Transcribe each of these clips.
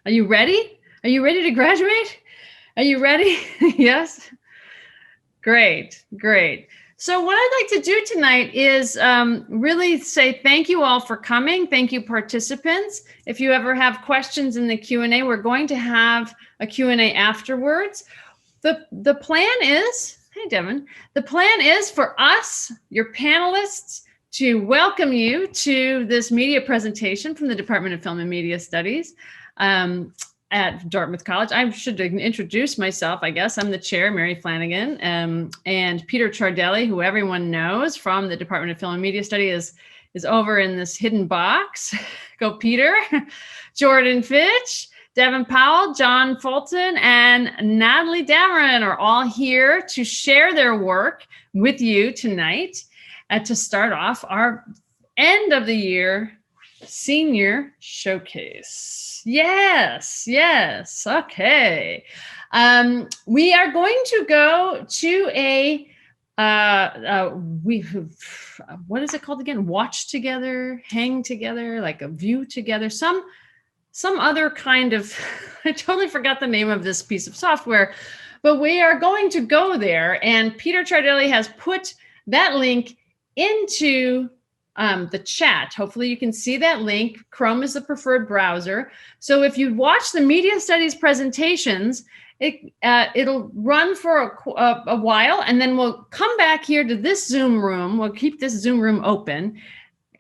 Are you ready? Are you ready to graduate? Are you ready? Yes? Great, great. So what I'd like to do tonight is really say thank you all for coming. Thank you, participants. If you ever have questions in the Q&A, we're going to have a Q&A afterwards. The plan is, hey, Devin, the plan is for us, your panelists, to welcome you to this media presentation from the Department of Film and Media Studies at Dartmouth College. I should introduce myself, I guess. I'm the chair, Mary Flanagan, and Peter Chardelli, who everyone knows from the Department of Film and Media Studies, is over in this hidden box. Go, Peter. Jordan Fitch, Devin Powell, John Fulton, and Natalie Dameron are all here to share their work with you tonight to start off our end of the year senior showcase. Yes, yes, okay. We are going to go to what is it called again? Watch together, hang together, like a view together, some other kind of, I totally forgot the name of this piece of software, but we are going to go there, and Peter Chardelli has put that link into the chat. Hopefully you can see that link. Chrome is the preferred browser. So if you watch the media studies presentations, it'll run for a while, and then we'll come back here to this Zoom room. We'll keep this Zoom room open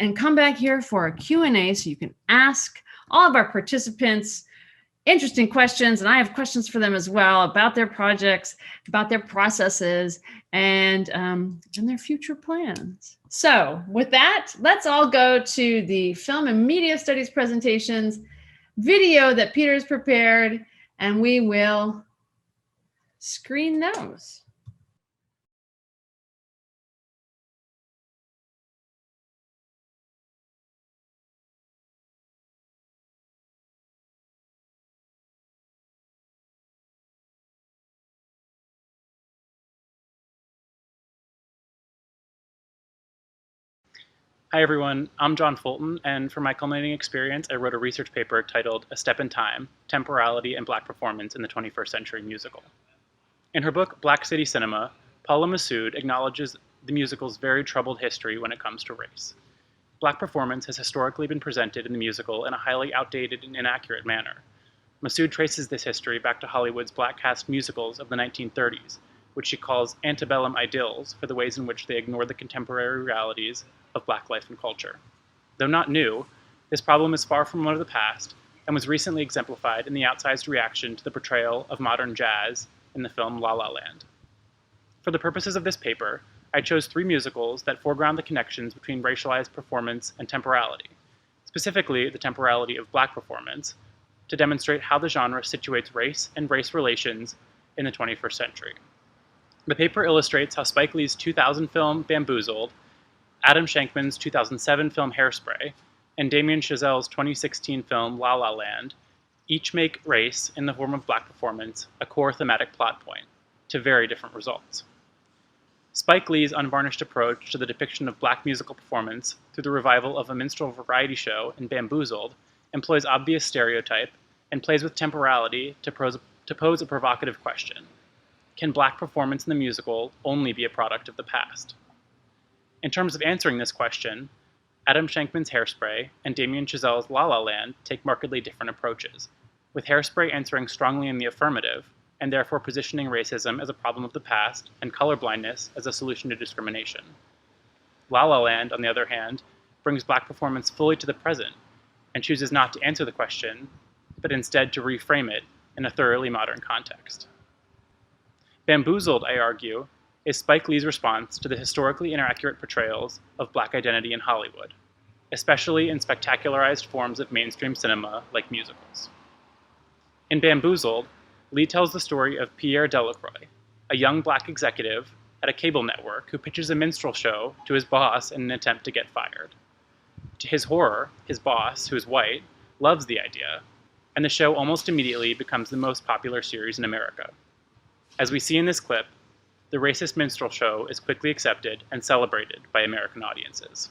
and come back here for a Q&A so you can ask all of our participants interesting questions, and I have questions for them as well about their projects, about their processes, and their future plans. So with that, let's all go to the Film and Media Studies presentations video that Peter's prepared, and we will screen those. Hi everyone, I'm John Fulton, and for my culminating experience, I wrote a research paper titled A Step in Time, Temporality and Black Performance in the 21st Century Musical. In her book, Black City Cinema, Paula Massoud acknowledges the musical's very troubled history when it comes to race. Black performance has historically been presented in the musical in a highly outdated and inaccurate manner. Massoud traces this history back to Hollywood's black cast musicals of the 1930s, which she calls antebellum idylls for the ways in which they ignore the contemporary realities of black life and culture. Though not new, this problem is far from one of the past and was recently exemplified in the outsized reaction to the portrayal of modern jazz in the film La La Land. For the purposes of this paper, I chose 3 musicals that foreground the connections between racialized performance and temporality, specifically the temporality of black performance, to demonstrate how the genre situates race and race relations in the 21st century. The paper illustrates how Spike Lee's 2000 film Bamboozled, Adam Shankman's 2007 film Hairspray, and Damien Chazelle's 2016 film La La Land each make race in the form of black performance a core thematic plot point, to very different results. Spike Lee's unvarnished approach to the depiction of black musical performance through the revival of a minstrel variety show in Bamboozled employs obvious stereotype and plays with temporality to pose a provocative question. Can black performance in the musical only be a product of the past? In terms of answering this question, Adam Shankman's Hairspray and Damien Chazelle's La La Land take markedly different approaches, with Hairspray answering strongly in the affirmative, and therefore positioning racism as a problem of the past and colorblindness as a solution to discrimination. La La Land, on the other hand, brings black performance fully to the present and chooses not to answer the question, but instead to reframe it in a thoroughly modern context. Bamboozled, I argue, is Spike Lee's response to the historically inaccurate portrayals of black identity in Hollywood, especially in spectacularized forms of mainstream cinema like musicals. In Bamboozled, Lee tells the story of Pierre Delacroix, a young black executive at a cable network who pitches a minstrel show to his boss in an attempt to get fired. To his horror, his boss, who is white, loves the idea, and the show almost immediately becomes the most popular series in America. As we see in this clip, the racist minstrel show is quickly accepted and celebrated by American audiences.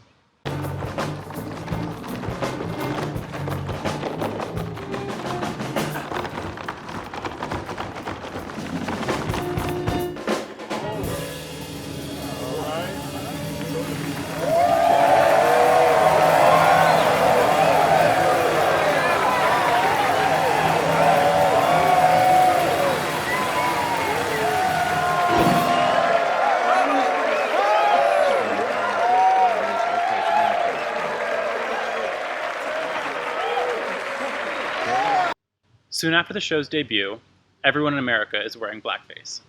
Soon after the show's debut, everyone in America is wearing blackface.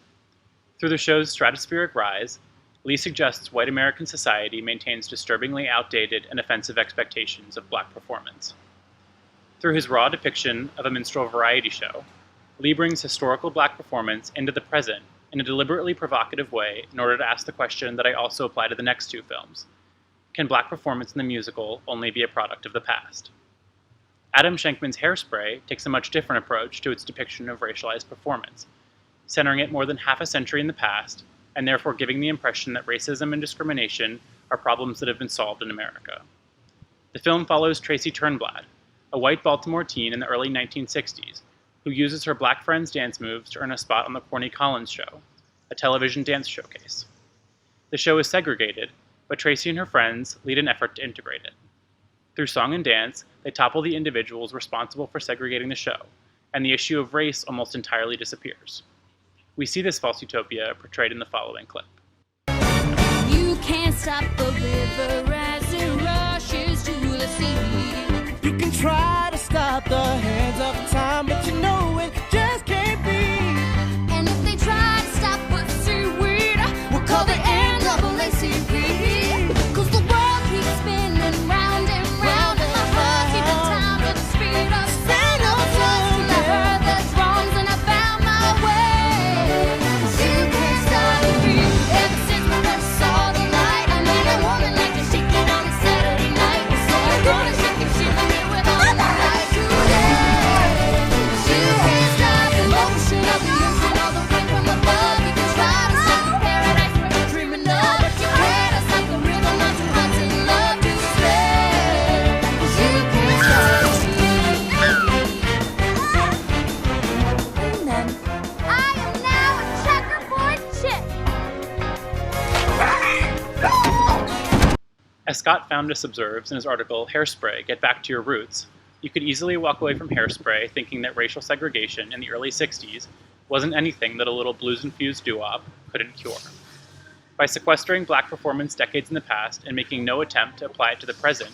Through the show's stratospheric rise, Lee suggests white American society maintains disturbingly outdated and offensive expectations of black performance. Through his raw depiction of a minstrel variety show, Lee brings historical black performance into the present in a deliberately provocative way in order to ask the question that I also apply to the next two films. Can black performance in the musical only be a product of the past? Adam Shankman's Hairspray takes a much different approach to its depiction of racialized performance, centering it more than half a century in the past, and therefore giving the impression that racism and discrimination are problems that have been solved in America. The film follows Tracy Turnblad, a white Baltimore teen in the early 1960s, who uses her black friend's dance moves to earn a spot on the Corny Collins Show, a television dance showcase. The show is segregated, but Tracy and her friends lead an effort to integrate it. Through song and dance, they topple the individuals responsible for segregating the show, and the issue of race almost entirely disappears. We see this false utopia portrayed in the following clip. You can't stop the river as it rushes to the sea. You can try to stop the hands of time, but you know it just can't be. And if they try to stop with seaweed, we'll call the NAACP. 'Cause the world keeps spinning round and round, and my heart keeps time to the speed of sound. I trust I heard the drums and I found my way. 'Cause you can't stop me. Ever since we first saw the light, I need a woman like to shake it on a Saturday night. So I'm gonna shake it, shake it with all my life today. 'Cause you can't stop the motion of the ocean or the wind from above. You can try to stop the paradise we're dreaming of, but you can't stop the rhythm of the hearts in love to stay. 'Cause you can't stop me. Amen. I am now a checkerboard chip. As Scott Foundis observes in his article, Hairspray, Get Back to Your Roots, you could easily walk away from Hairspray thinking that racial segregation in the early 60s wasn't anything that a little blues-infused doo-wop couldn't cure. By sequestering black performance decades in the past and making no attempt to apply it to the present,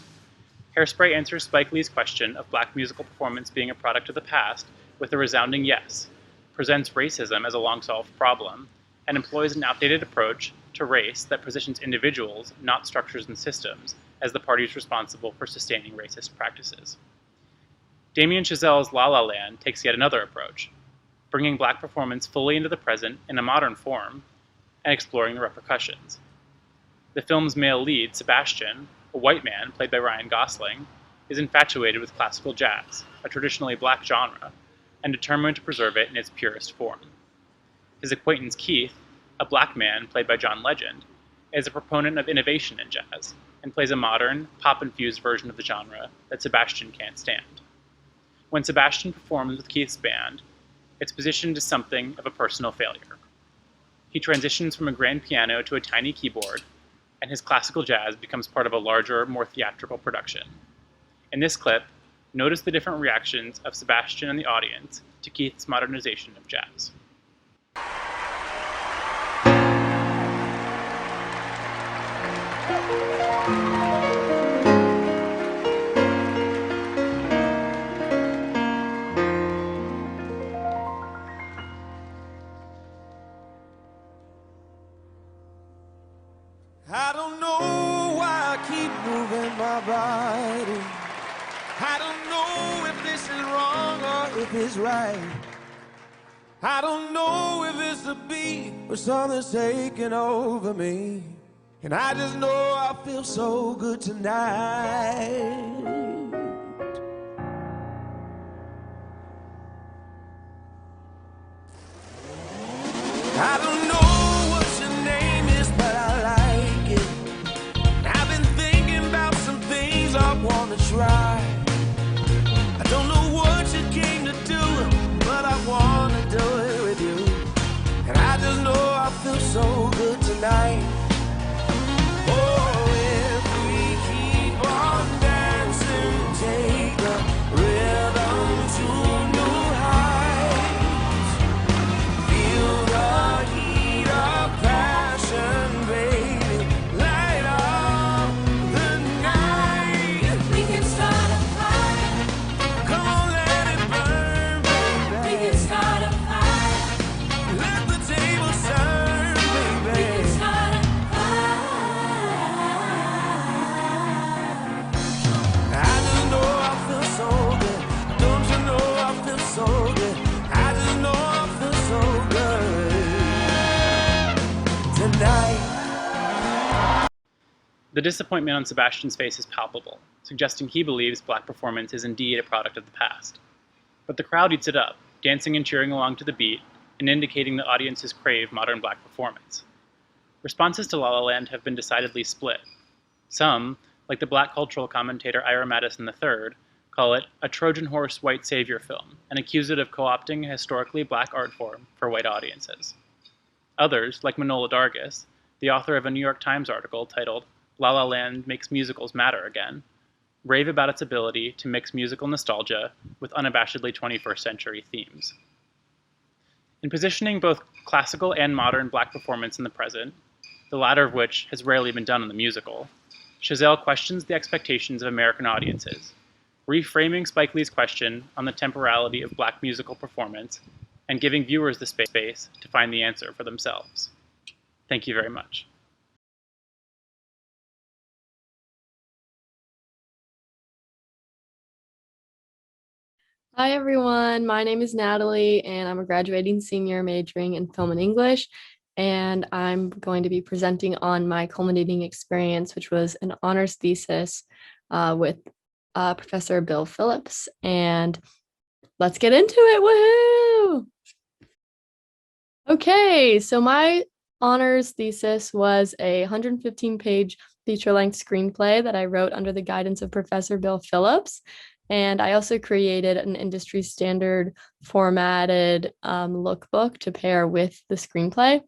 Hairspray answers Spike Lee's question of black musical performance being a product of the past with a resounding yes, presents racism as a long-solved problem, and employs an outdated approach to race that positions individuals, not structures and systems, as the parties responsible for sustaining racist practices. Damien Chazelle's La La Land takes yet another approach, bringing black performance fully into the present in a modern form and exploring the repercussions. The film's male lead, Sebastian, a white man played by Ryan Gosling, is infatuated with classical jazz, a traditionally black genre, and determined to preserve it in its purest form. His acquaintance Keith, a black man played by John Legend, is a proponent of innovation in jazz, and plays a modern, pop-infused version of the genre that Sebastian can't stand. When Sebastian performs with Keith's band, it's positioned as something of a personal failure. He transitions from a grand piano to a tiny keyboard, and his classical jazz becomes part of a larger, more theatrical production. In this clip, notice the different reactions of Sebastian and the audience to Keith's modernization of jazz. I don't know why I keep moving my body. I don't know if this is wrong or if it's right. I don't know if it's the beat or something's taking over me. And I just know I feel so good tonight. I don't know what your name is, but I like it. I've been thinking about some things I want to try. I don't know what you came to do, but I want to do it with you. And I just know I feel so good tonight. Oh, if we keep on dancing, take the rhythm to new heights. Feel the heat of passion, baby, light up the night. We can start a fire. Come on, let it burn, baby. The disappointment on Sebastian's face is palpable, suggesting he believes Black performance is indeed a product of the past. But the crowd eats it up, dancing and cheering along to the beat, and indicating that audiences crave modern Black performance. Responses to La La Land have been decidedly split. Some, like the Black cultural commentator Ira Madison III, call it a Trojan horse white savior film and accuse it of co-opting a historically Black art form for white audiences. Others, like Manola Dargis, the author of a New York Times article titled La La Land Makes Musicals Matter Again, rave about its ability to mix musical nostalgia with unabashedly 21st century themes. In positioning both classical and modern Black performance in the present, the latter of which has rarely been done in the musical, Chazelle questions the expectations of American audiences, reframing Spike Lee's question on the temporality of Black musical performance and giving viewers the space to find the answer for themselves. Thank you very much. Hi everyone, my name is Natalie and I'm a graduating senior majoring in film and English, and I'm going to be presenting on my culminating experience, which was an honors thesis with Professor Bill Phillips, and let's get into it, woohoo! Okay, so my honors thesis was a 115-page feature-length screenplay that I wrote under the guidance of Professor Bill Phillips. And I also created an industry standard formatted lookbook to pair with the screenplay.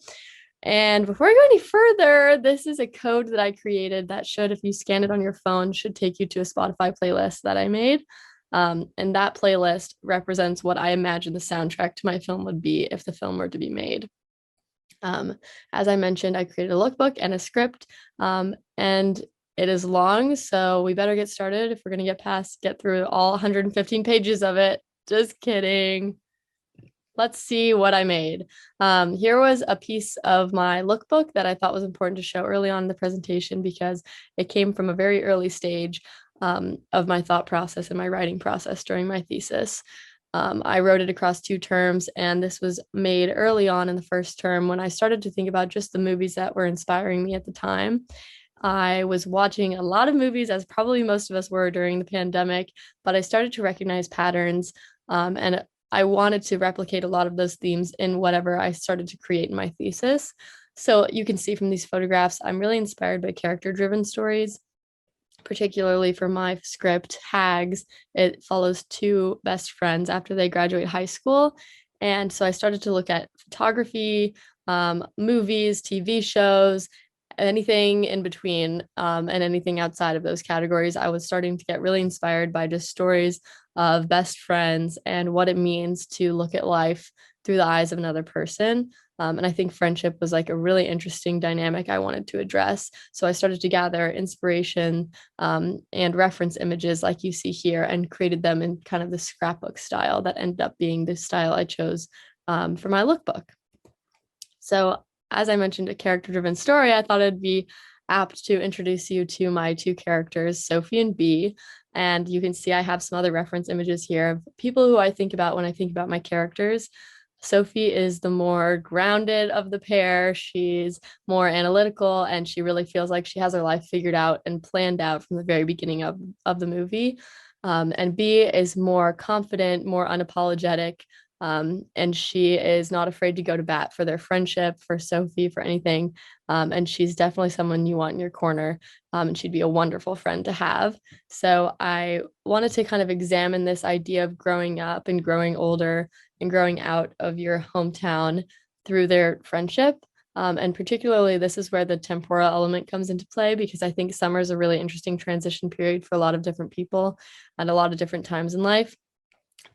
And before I go any further, this is a code that I created that should, if you scan it on your phone, should take you to a Spotify playlist that I made. And that playlist represents what I imagine the soundtrack to my film would be if the film were to be made. As I mentioned, I created a lookbook and a script, and it is long, so we better get started if we're going to get through all 115 pages of it. Just kidding. Let's see what I made. Here was a piece of my lookbook that I thought was important to show early on in the presentation because it came from a very early stage of my thought process and my writing process during my thesis. I wrote it across 2 terms, and this was made early on in the first term when I started to think about just the movies that were inspiring me at the time. I was watching a lot of movies, as probably most of us were during the pandemic, but I started to recognize patterns, and I wanted to replicate a lot of those themes in whatever I started to create in my thesis. So you can see from these photographs, I'm really inspired by character-driven stories, particularly for my script, Hags. It follows 2 best friends after they graduate high school. And so I started to look at photography, movies, TV shows, anything in between, and anything outside of those categories. I was starting to get really inspired by just stories of best friends and what it means to look at life through the eyes of another person. And I think friendship was like a really interesting dynamic I wanted to address. So I started to gather inspiration and reference images like you see here and created them in kind of the scrapbook style that ended up being the style I chose for my lookbook. So as I mentioned, a character-driven story, I thought it'd be apt to introduce you to my 2 characters, Sophie and B. And you can see I have some other reference images here of people who I think about when I think about my characters. Sophie is the more grounded of the pair. She's more analytical, and she really feels like she has her life figured out and planned out from the very beginning of the movie. And B is more confident, more unapologetic, and she is not afraid to go to bat for their friendship, for Sophie, for anything. And she's definitely someone you want in your corner, and she'd be a wonderful friend to have. So I wanted to kind of examine this idea of growing up and growing older and growing out of your hometown through their friendship. And particularly, this is where the temporal element comes into play, because I think summer is a really interesting transition period for a lot of different people at a lot of different times in life,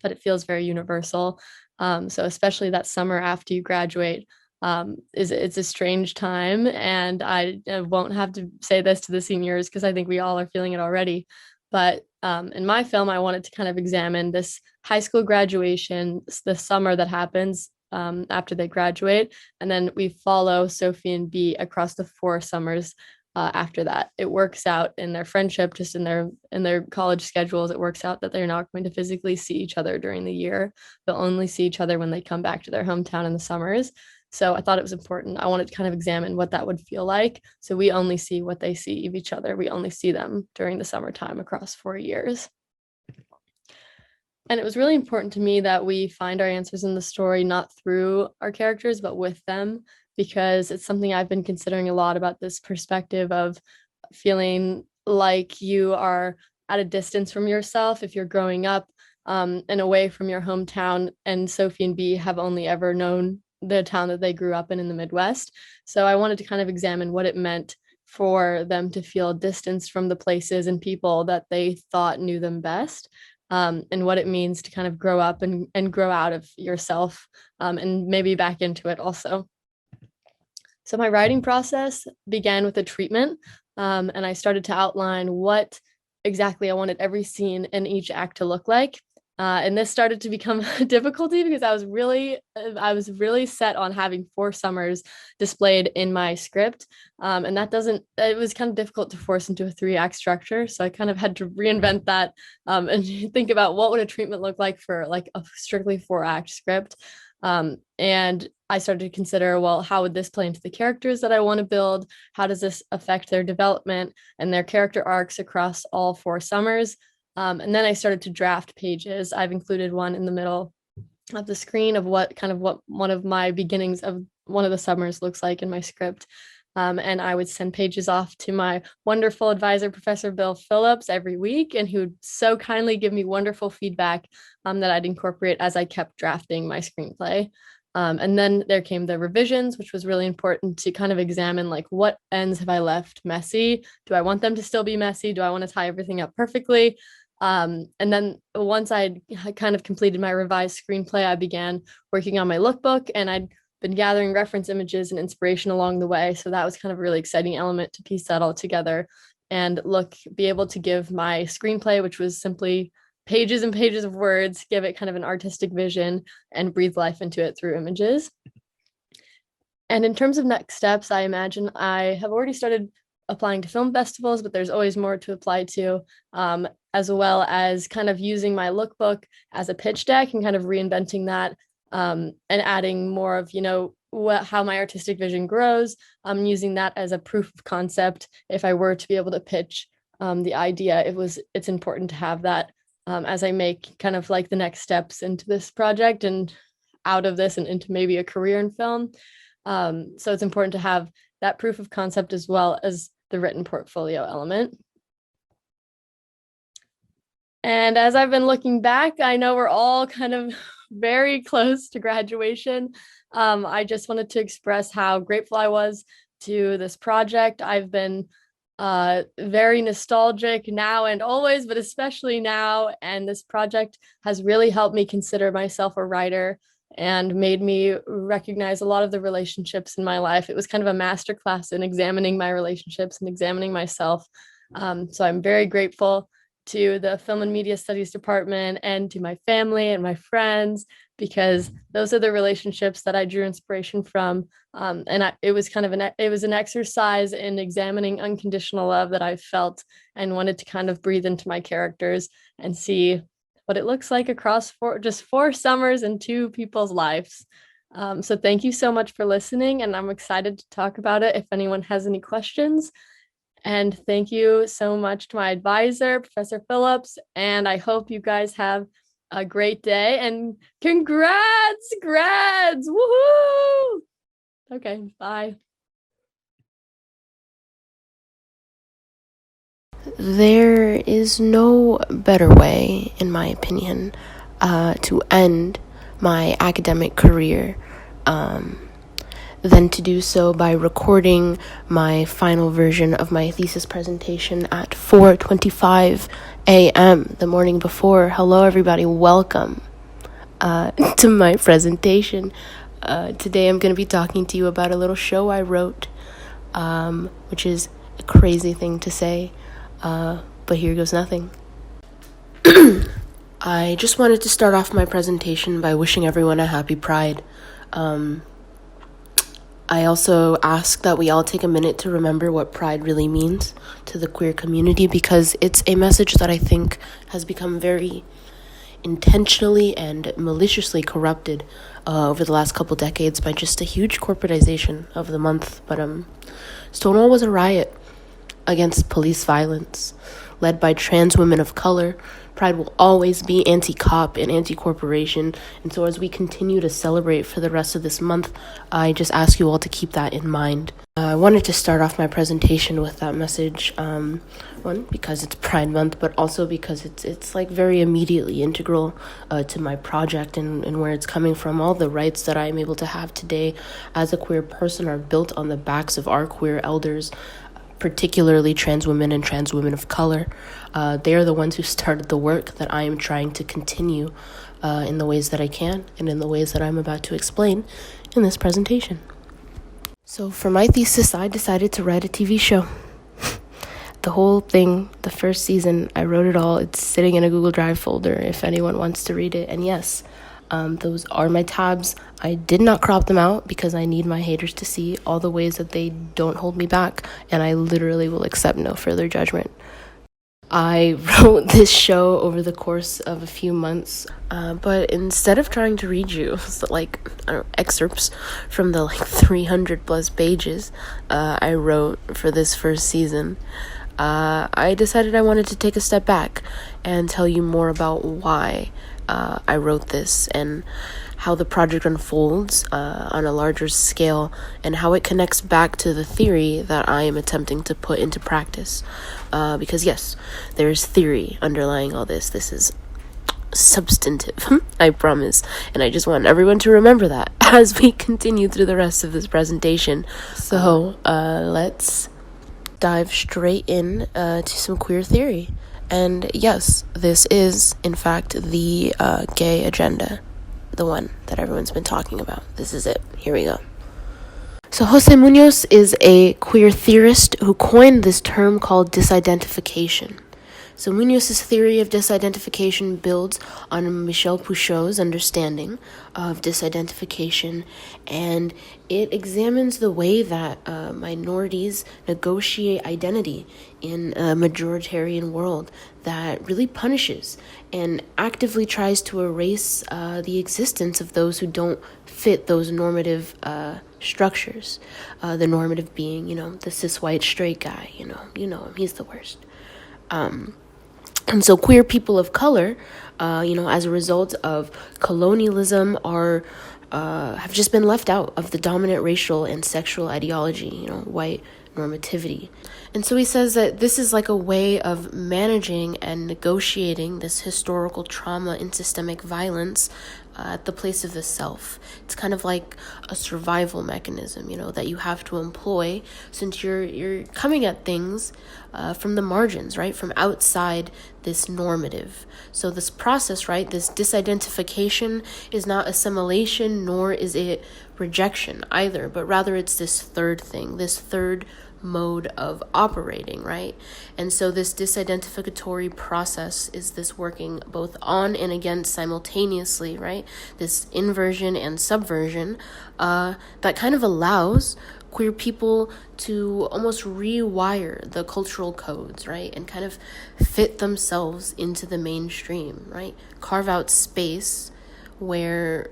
but it feels very universal. So especially that summer after you graduate, it's a strange time. And I won't have to say this to the seniors because I think we all are feeling it already. But in my film, I wanted to kind of examine this high school graduation, the summer that happens after they graduate. And then we follow Sophie and B across the 4 summers after that. It works out in their friendship, just in their college schedules. It works out that they're not going to physically see each other during the year. They'll only see each other when they come back to their hometown in the summers. So I thought it was important. I wanted to kind of examine what that would feel like. So we only see what they see of each other. We only see them during the summertime across 4 years. And it was really important to me that we find our answers in the story, not through our characters, but with them, because it's something I've been considering a lot, about this perspective of feeling like you are at a distance from yourself if you're growing up and away from your hometown. And Sophie and B have only ever known the town that they grew up in the Midwest. So I wanted to kind of examine what it meant for them to feel distanced from the places and people that they thought knew them best. And what it means to kind of grow up and grow out of yourself and maybe back into it also. So my writing process began with a treatment, and I started to outline what exactly I wanted every scene in each act to look like. And this started to become a difficulty because I was really set on having 4 summers displayed in my script. And it was kind of difficult to force into a 3-act structure. So I kind of had to reinvent that and think about what would a treatment look like for like a strictly 4-act script. And I started to consider, well, how would this play into the characters that I want to build? How does this affect their development and their character arcs across all 4 summers? And then I started to draft pages. I've included one in the middle of the screen of what one of my beginnings of one of the summers looks like in my script. And I would send pages off to my wonderful advisor, Professor Bill Phillips, every week, and he would so kindly give me wonderful feedback that I'd incorporate as I kept drafting my screenplay. And then there came the revisions, which was really important to kind of examine, like, what ends have I left messy? Do I want them to still be messy? Do I want to tie everything up perfectly? And then once I'd kind of completed my revised screenplay, I began working on my lookbook, and I'd been gathering reference images and inspiration along the way. So that was kind of a really exciting element to piece that all together and be able to give my screenplay, which was simply pages and pages of words, give it kind of an artistic vision and breathe life into it through images. And in terms of next steps, I imagine I have already started applying to film festivals, but there's always more to apply to, as well as kind of using my lookbook as a pitch deck and kind of reinventing that and adding more of, how my artistic vision grows. I'm using that as a proof of concept. If I were to be able to pitch the idea, it's important to have that as I make kind of like the next steps into this project and out of this and into maybe a career in film. So it's important to have that proof of concept as well as the written portfolio element. And as I've been looking back, I know we're all kind of very close to graduation. I just wanted to express how grateful I was to this project. I've been very nostalgic now and always, but especially now. And this project has really helped me consider myself a writer and made me recognize a lot of the relationships in my life. It was kind of a masterclass in examining my relationships and examining myself. So I'm very grateful to the Film and Media Studies department and to my family and my friends, because those are the relationships that I drew inspiration from. It was an exercise in examining unconditional love that I felt and wanted to kind of breathe into my characters and see what it looks like across 4 summers and 2 people's lives. So thank you so much for listening, and I'm excited to talk about it if anyone has any questions. And thank you so much to my advisor, Professor Phillips, and I hope you guys have a great day, and congrats, grads, woohoo! Okay, bye. There is no better way, in my opinion, to end my academic career than to do so by recording my final version of my thesis presentation at 4:25 a.m. the morning before. Hello, everybody. Welcome to my presentation. Today I'm going to be talking to you about a little show I wrote, which is a crazy thing to say. But here goes nothing. I just wanted to start off my presentation by wishing everyone a happy Pride. I also ask that we all take a minute to remember what Pride really means to the queer community, because it's a message that I think has become very intentionally and maliciously corrupted over the last couple decades by just a huge corporatization of the month. But Stonewall was a riot against police violence led by trans women of color. Pride will always be anti-cop and anti-corporation. And so as we continue to celebrate for the rest of this month, I just ask you all to keep that in mind. I wanted to start off my presentation with that message, one, because it's Pride Month, but also because it's like very immediately integral to my project and where it's coming from. All the rights that I'm able to have today as a queer person are built on the backs of our queer elders, particularly trans women and trans women of color. They are the ones who started the work that I am trying to continue in the ways that I can and in the ways that I'm about to explain in this presentation. So for my thesis, I decided to write a TV show. The whole thing, the first season, I wrote it all. It's sitting in a Google Drive folder if anyone wants to read it. And yes, those are my tabs. I did not crop them out because I need my haters to see all the ways that they don't hold me back, and I literally will accept no further judgment. I wrote this show over the course of a few months, but instead of trying to read you excerpts from the 300 plus pages I wrote for this first season, I decided I wanted to take a step back and tell you more about why I wrote this and how the project unfolds on a larger scale and how it connects back to the theory that I am attempting to put into practice. Because yes, there's theory underlying all this. This is substantive, I promise. And I just want everyone to remember that as we continue through the rest of this presentation. So let's dive straight in to some queer theory. And yes, this is, in fact, the gay agenda. The one that everyone's been talking about. This is it. Here we go. So Jose Munoz is a queer theorist who coined this term called disidentification. So Munoz's theory of disidentification builds on Michel Foucault's understanding of disidentification, and it examines the way that minorities negotiate identity in a majoritarian world that really punishes and actively tries to erase the existence of those who don't fit those normative structures. The normative being, the cis white straight guy, you know him, he's the worst. And so queer people of color, as a result of colonialism, have just been left out of the dominant racial and sexual ideology, white normativity. And so he says that this is like a way of managing and negotiating this historical trauma and systemic violence at the place of the self. It's kind of like a survival mechanism, that you have to employ since you're coming at things from the margins, right? From outside this normative. So this process, right? This disidentification is not assimilation, nor is it rejection either, but rather it's this third thing, this third mode of operating, right? And so this disidentificatory process is this working both on and against simultaneously, right? This inversion and subversion that kind of allows queer people to almost rewire the cultural codes, right? And kind of fit themselves into the mainstream, right? Carve out space where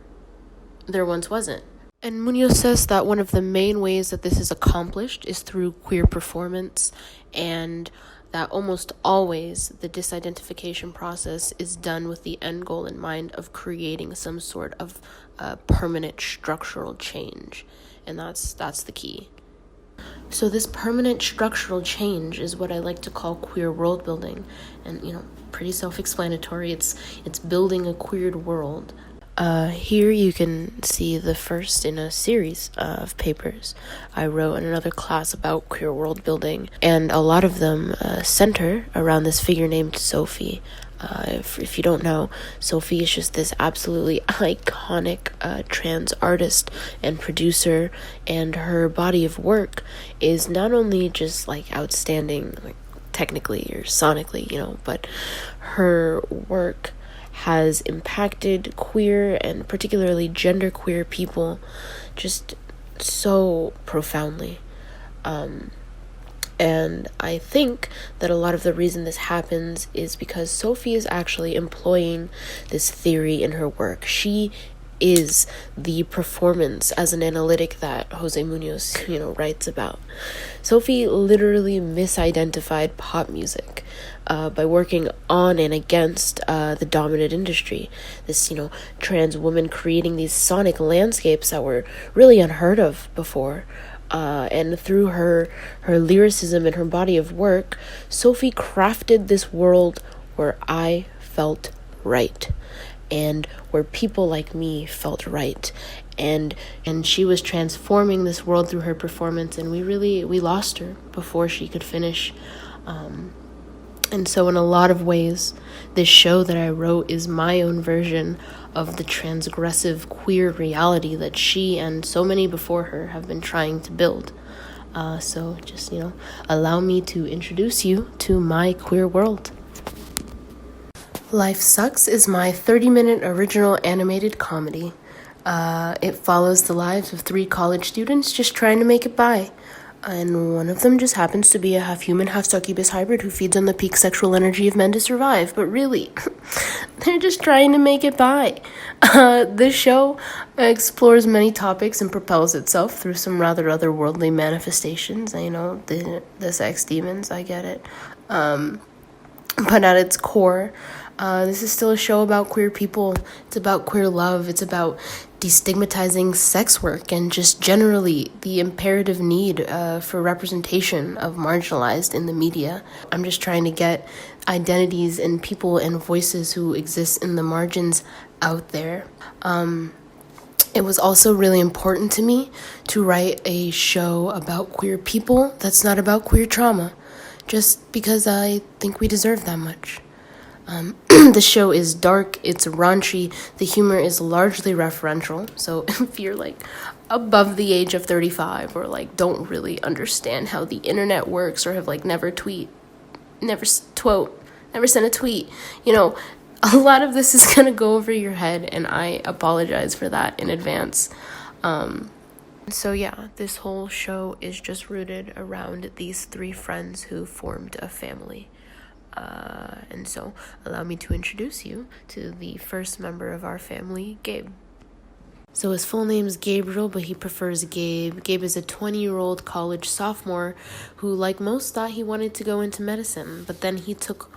there once wasn't. And Munoz says that one of the main ways that this is accomplished is through queer performance, and that almost always the disidentification process is done with the end goal in mind of creating some sort of permanent structural change. And that's the key. So this permanent structural change is what I like to call queer world building. And, pretty self-explanatory. It's building a queered world. Here you can see the first in a series of papers I wrote in another class about queer world building, and a lot of them center around this figure named Sophie. If you don't know, Sophie is just this absolutely iconic trans artist and producer, and her body of work is not only just outstanding, technically or sonically, but her work has impacted queer and particularly genderqueer people just so profoundly. And I think that a lot of the reason this happens is because Sophie is actually employing this theory in her work. She is the performance as an analytic that Jose Munoz, writes about. Sophie literally misidentified pop music by working on and against the dominant industry. This, trans woman creating these sonic landscapes that were really unheard of before. And through her lyricism and her body of work, Sophie crafted this world where I felt right, and where people like me felt right, and she was transforming this world through her performance, and we lost her before she could finish. And so in a lot of ways, this show that I wrote is my own version of the transgressive queer reality that she and so many before her have been trying to build. So just, allow me to introduce you to my queer world. Life Sucks is my 30-minute original animated comedy. It follows the lives of 3 college students just trying to make it by. And one of them just happens to be a half-human, half-succubus hybrid who feeds on the peak sexual energy of men to survive. But really, they're just trying to make it by. This show explores many topics and propels itself through some rather otherworldly manifestations. The sex demons, I get it. But at its core, this is still a show about queer people. It's about queer love. It's about destigmatizing sex work and just generally the imperative need for representation of marginalized in the media. I'm just trying to get identities and people and voices who exist in the margins out there. It was also really important to me to write a show about queer people that's not about queer trauma, just because I think we deserve that much. The show is dark, it's raunchy, the humor is largely referential, so if you're above the age of 35 or don't really understand how the internet works or have never sent a tweet, a lot of this is gonna go over your head, and I apologize for that in advance. So yeah, this whole show is just rooted around these 3 friends who formed a family. And so allow me to introduce you to the first member of our family, Gabe. So his full name's Gabriel, but he prefers Gabe. Gabe is a 20-year-old college sophomore who, like most, thought he wanted to go into medicine, but then he took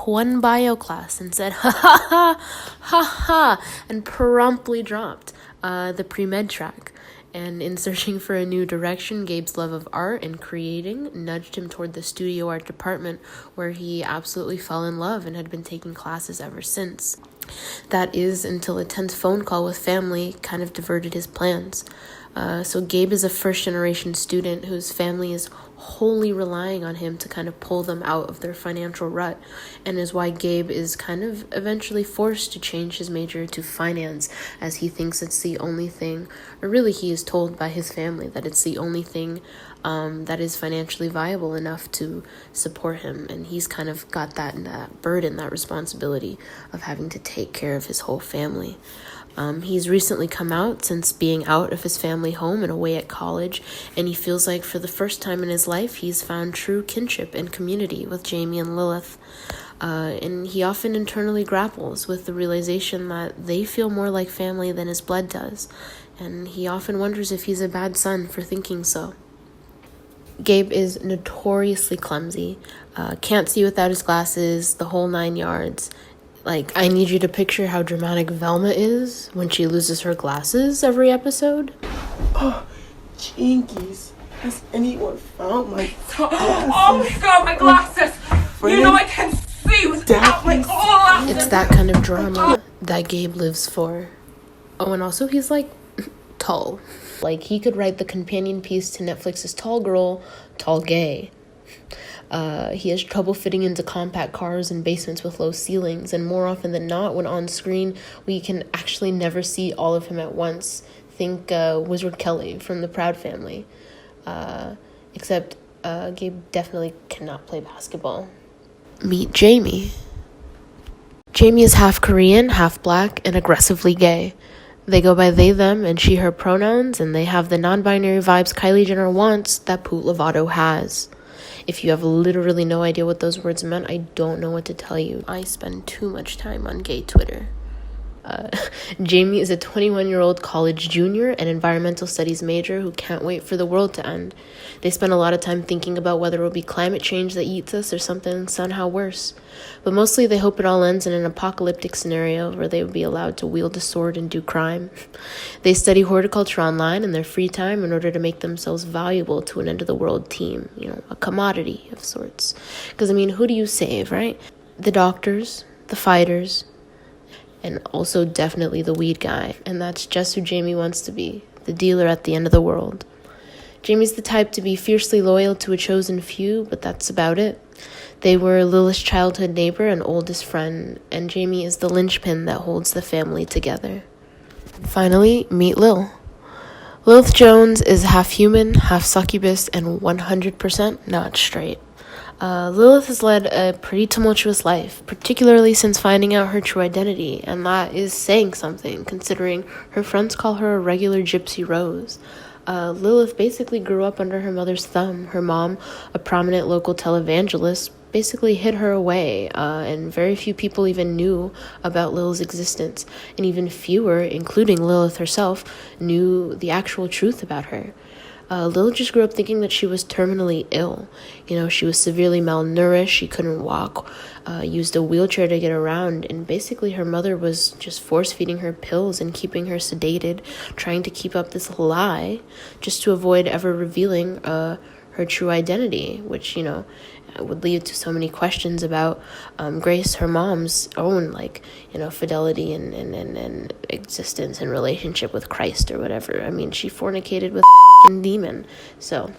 one bio class and said, ha ha ha, ha ha, and promptly dropped the pre-med track. And in searching for a new direction, Gabe's love of art and creating nudged him toward the studio art department, where he absolutely fell in love and had been taking classes ever since. That is, until a tense phone call with family kind of diverted his plans. So Gabe is a first-generation student whose family is wholly relying on him to kind of pull them out of their financial rut, and is why Gabe is kind of eventually forced to change his major to finance, as he thinks it's the only thing, or really he is told by his family that it's the only thing that is financially viable enough to support him, and he's kind of got that burden, that responsibility of having to take care of his whole family. He's recently come out since being out of his family home and away at college, and he feels like for the first time in his life he's found true kinship and community with Jamie and Lilith. And he often internally grapples with the realization that they feel more like family than his blood does, and he often wonders if he's a bad son for thinking so. Gabe is notoriously clumsy, can't see without his glasses, the whole 9 yards. I need you to picture how dramatic Velma is when she loses her glasses every episode. Oh, jinkies. Has anyone found my glasses? Oh my god, my glasses! Friend? I can see without my glasses! It's that kind of drama that Gabe lives for. Oh, and also he's, tall. He could write the companion piece to Netflix's Tall Girl, Tall Gay. He has trouble fitting into compact cars and basements with low ceilings, and more often than not, when on screen, we can actually never see all of him at once. Think Wizard Kelly from the Proud Family. Except Gabe definitely cannot play basketball. Meet Jamie. Jamie is half Korean, half black, and aggressively gay. They go by they, them, and she, her pronouns, and they have the non-binary vibes Kylie Jenner wants that Poot Lovato has. If you have literally no idea what those words meant, I don't know what to tell you. I spend too much time on gay Twitter. Jamie is a 21-year-old college junior and environmental studies major who can't wait for the world to end. They spend a lot of time thinking about whether it will be climate change that eats us or something somehow worse. But mostly they hope it all ends in an apocalyptic scenario where they will be allowed to wield a sword and do crime. They study horticulture online in their free time in order to make themselves valuable to an end-of-the-world team, a commodity of sorts. Because, who do you save, right? The doctors, the fighters, and also definitely the weed guy. And that's just who Jamie wants to be, the dealer at the end of the world. Jamie's the type to be fiercely loyal to a chosen few, but that's about it. They were Lilith's childhood neighbor and oldest friend, and Jamie is the linchpin that holds the family together. Finally, meet Lil. Lilith Jones is half human, half succubus, and 100% not straight. Lilith has led a pretty tumultuous life, particularly since finding out her true identity, and that is saying something, considering her friends call her a regular gypsy rose. Lilith basically grew up under her mother's thumb. Her mom, a prominent local televangelist, basically hid her away, and very few people even knew about Lil's existence, and even fewer, including Lilith herself, knew the actual truth about her. Lil just grew up thinking that she was terminally ill. She was severely malnourished, she couldn't walk, used a wheelchair to get around, and basically her mother was just force-feeding her pills and keeping her sedated, trying to keep up this lie just to avoid ever revealing her true identity, which, would lead to so many questions about Grace, her mom's own, fidelity and existence and relationship with Christ or whatever. She fornicated with demon. So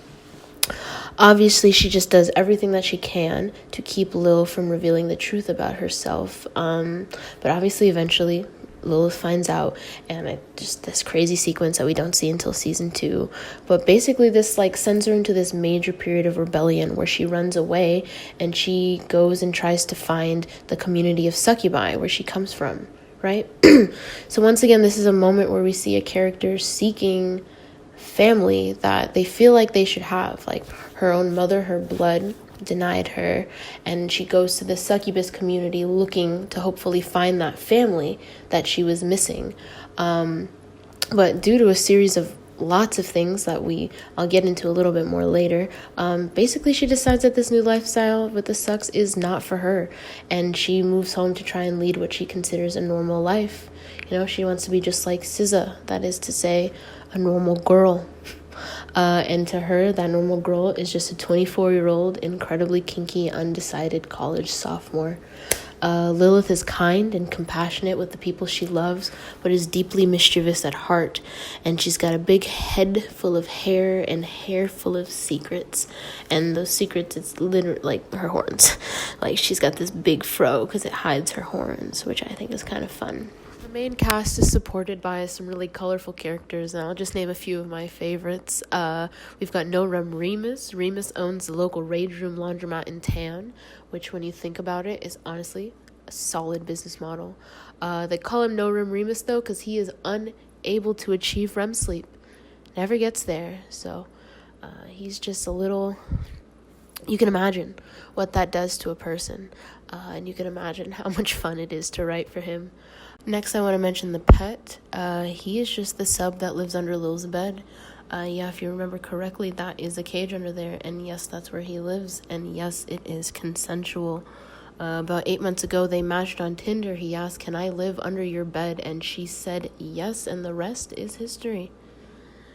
obviously she just does everything that she can to keep Lil from revealing the truth about herself. But obviously eventually Lilith finds out, and just this crazy sequence that we don't see until season 2. But basically this sends her into this major period of rebellion where she runs away and she goes and tries to find the community of succubi where she comes from, right? So once again, this is a moment where we see a character seeking family that they feel like they should have. Her own mother, her blood, denied her, and she goes to the succubus community looking to hopefully find that family that she was missing. But due to a series of lots of things that I'll get into a little bit more later, basically she decides that this new lifestyle with the sucks is not for her, and she moves home to try and lead what she considers a normal life. She wants to be just like SZA, that is to say, a normal girl. And to her, that normal girl is just a 24-year-old, incredibly kinky, undecided college sophomore. Lilith is kind and compassionate with the people she loves, but is deeply mischievous at heart. And she's got a big head full of hair and hair full of secrets. And those secrets, it's literally like her horns. She's got this big fro because it hides her horns, which I think is kind of fun. The main cast is supported by some really colorful characters, and I'll just name a few of my favorites. We've got No Rem Remus. Remus owns the local Rage Room laundromat in town, which when you think about it is honestly a solid business model. They call him No Rem Remus though because he is unable to achieve REM sleep. Never gets there, so he's just a little... You can imagine what that does to a person, and you can imagine how much fun it is to write for him. Next, I want to mention the pet. He is just the sub that lives under Lil's bed. If you remember correctly, that is a cage under there, and yes, that's where he lives, and yes, it is consensual. About 8 months ago, they matched on Tinder. He asked, "Can I live under your bed?" And she said yes, and the rest is history.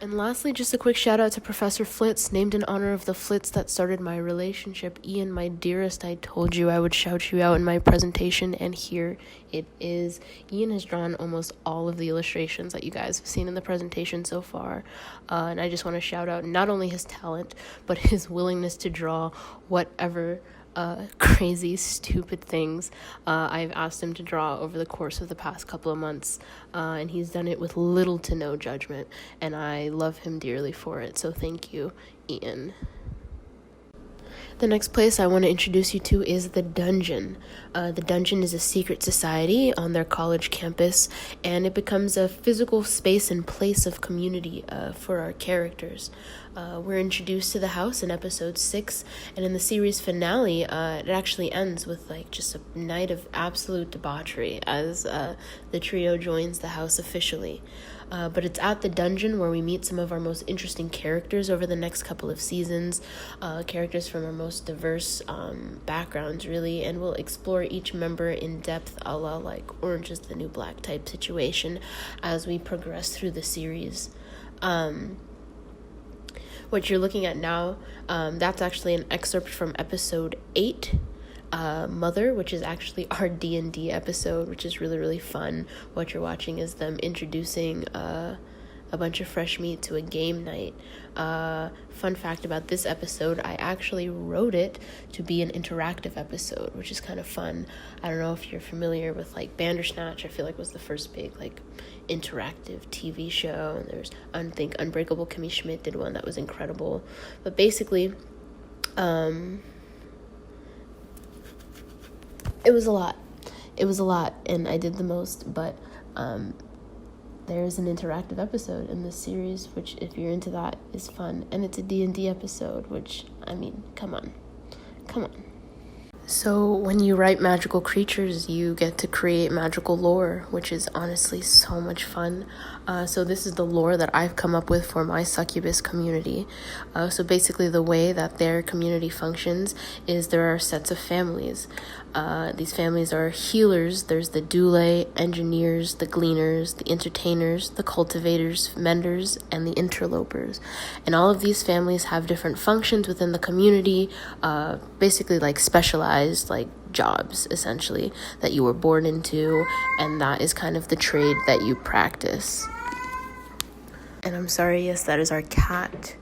And lastly, just a quick shout out to Professor Flitz, named in honor of the Flitz that started my relationship. Ian, my dearest, I told you I would shout you out in my presentation, and here it is. Ian has drawn almost all of the illustrations that you guys have seen in the presentation so far, and I just want to shout out not only his talent, but his willingness to draw whatever crazy, stupid things I've asked him to draw over the course of the past couple of months, and he's done it with little to no judgment, and I love him dearly for it, so thank you, Ian. The next place I want to introduce you to is the Dungeon. The Dungeon is a secret society on their college campus, and it becomes a physical space and place of community for our characters. We're introduced to the house in episode 6, and in the series finale, it actually ends with like just a night of absolute debauchery as the trio joins the house officially. But it's at the dungeon where we meet some of our most interesting characters over the next couple of seasons, characters from our most diverse backgrounds, really, and we'll explore each member in depth, a la like Orange is the New Black type situation as we progress through the series. What you're looking at now, that's actually an excerpt from episode 8, Mother, which is actually our D&D episode, which is really, really fun. What you're watching is them introducing a bunch of fresh meat to a game night. Fun fact about this episode, I actually wrote it to be an interactive episode, which is kind of fun. I don't know if you're familiar with like Bandersnatch. I feel like was the first big like interactive TV show. And there's I think Unbreakable Kimmy Schmidt did one that was incredible. But basically, it was a lot. It was a lot, and I did the most, but there's an interactive episode in this series, which, if you're into that, is fun. And it's a D&D episode, which, I mean, come on. So when you write magical creatures, you get to create magical lore, which is honestly so much fun. So this is the lore that I've come up with for my succubus community. So basically the way that their community functions is there are sets of families. These families are healers. There's the doule, engineers, the gleaners, the entertainers, the cultivators, menders, and the interlopers. And all of these families have different functions within the community, basically like specialized like jobs essentially that you were born into, and that is kind of the trade that you practice. And I'm sorry, yes, that is our cat,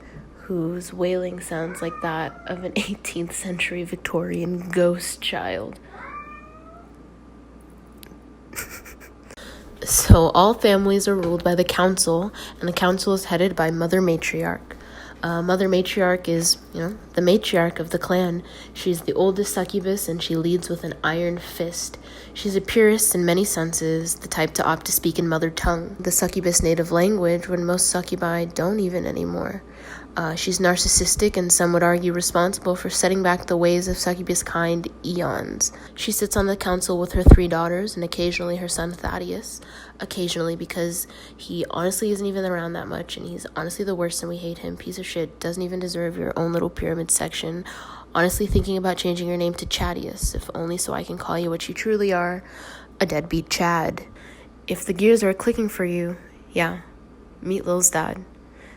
whose wailing sounds like that of an 18th century Victorian ghost child. So all families are ruled by the council, and the council is headed by Mother Matriarch. Mother Matriarch is, the matriarch of the clan. She's the oldest succubus, and she leads with an iron fist. She's a purist in many senses, the type to opt to speak in mother tongue, the succubus native language, when most succubi don't even anymore. She's narcissistic and some would argue responsible for setting back the ways of succubus kind eons. She sits on the council with her 3 daughters and occasionally her son Thaddeus. Occasionally, because he honestly isn't even around that much, and he's honestly the worst and we hate him. Piece of shit, doesn't even deserve your own little pyramid section. Honestly thinking about changing your name to Chadius, if only so I can call you what you truly are, a deadbeat Chad. If the gears are clicking for you, yeah, meet Lil's dad.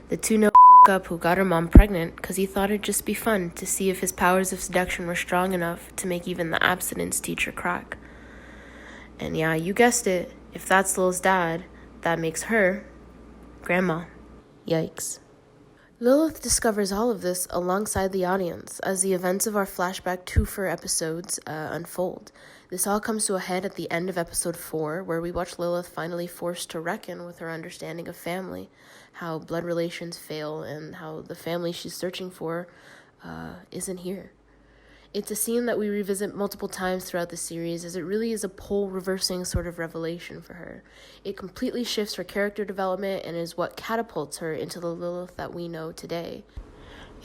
The 2 up who got her mom pregnant because he thought it'd just be fun to see if his powers of seduction were strong enough to make even the abstinence teacher crack. And yeah, you guessed it, if that's Lil's dad, that makes her grandma. Yikes. Lilith discovers all of this alongside the audience as the events of our flashback twofer episodes unfold. This all comes to a head at the end of episode 4, where we watch Lilith finally forced to reckon with her understanding of family, how blood relations fail, and how the family she's searching for isn't here. It's a scene that we revisit multiple times throughout the series, as it really is a pole-reversing sort of revelation for her. It completely shifts her character development and is what catapults her into the Lilith that we know today.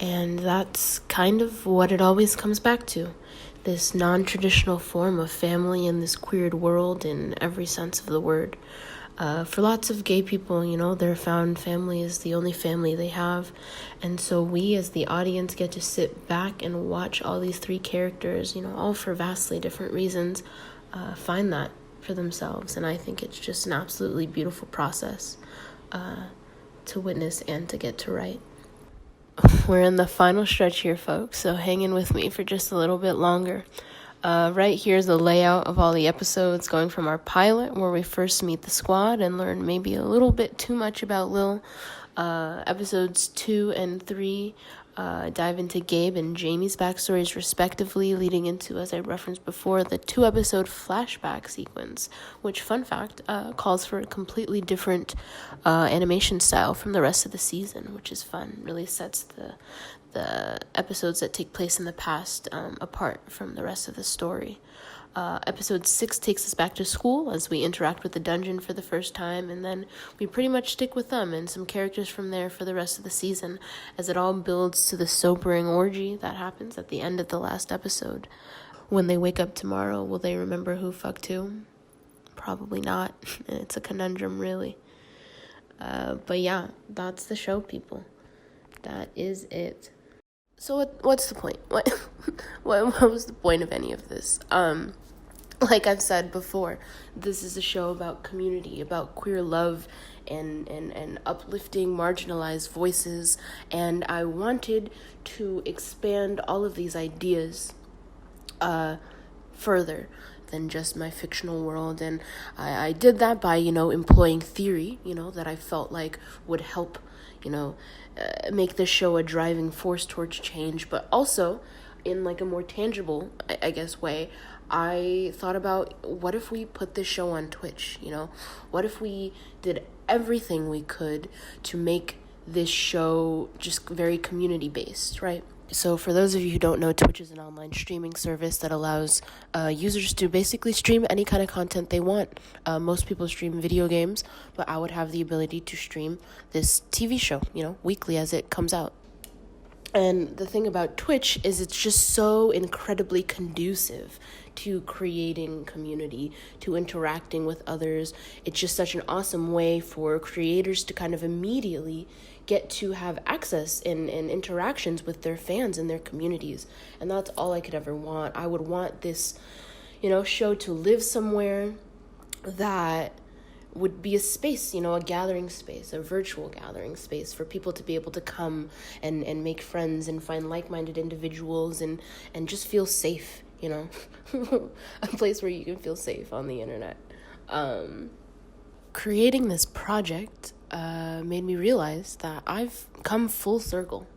And that's kind of what it always comes back to. This non-traditional form of family in this queered world in every sense of the word. For lots of gay people, their found family is the only family they have. And so we as the audience get to sit back and watch all these 3 characters, all for vastly different reasons, find that for themselves. And I think it's just an absolutely beautiful process to witness and to get to write. We're in the final stretch here, folks, so hang in with me for just a little bit longer. Right here's the layout of all the episodes, going from our pilot, where we first meet the squad and learn maybe a little bit too much about Lil. Episodes 2 and 3 dive into Gabe and Jamie's backstories respectively, leading into, as I referenced before, the 2-episode flashback sequence, which, fun fact, calls for a completely different animation style from the rest of the season, which is fun. Really sets the episodes that take place in the past apart from the rest of the story. Episode 6 takes us back to school as we interact with the dungeon for the first time, and then we pretty much stick with them and some characters from there for the rest of the season, as it all builds to the sobering orgy that happens at the end of the last episode. When they wake up tomorrow, will they remember who fucked who? Probably not. It's a conundrum, really. But yeah, that's the show, people. That is it. So what's the point? What was the point of any of this? Like I've said before, this is a show about community, about queer love and uplifting marginalized voices, and I wanted to expand all of these ideas further than just my fictional world, and I did that by, employing theory, that I felt like would help, make the show a driving force towards change, but also in like a more tangible, I guess, way. I thought about, what if we put this show on Twitch, What if we did everything we could to make this show just very community-based, right? So for those of you who don't know, Twitch is an online streaming service that allows users to basically stream any kind of content they want. Most people stream video games, but I would have the ability to stream this TV show, weekly as it comes out. And the thing about Twitch is it's just so incredibly conducive to creating community, to interacting with others. It's just such an awesome way for creators to kind of immediately get to have access and interactions with their fans and their communities. And that's all I could ever want. I would want this, show to live somewhere that would be a space, a gathering space, a virtual gathering space for people to be able to come and make friends and find like-minded individuals and just feel safe, a place where you can feel safe on the internet. Creating this project made me realize that I've come full circle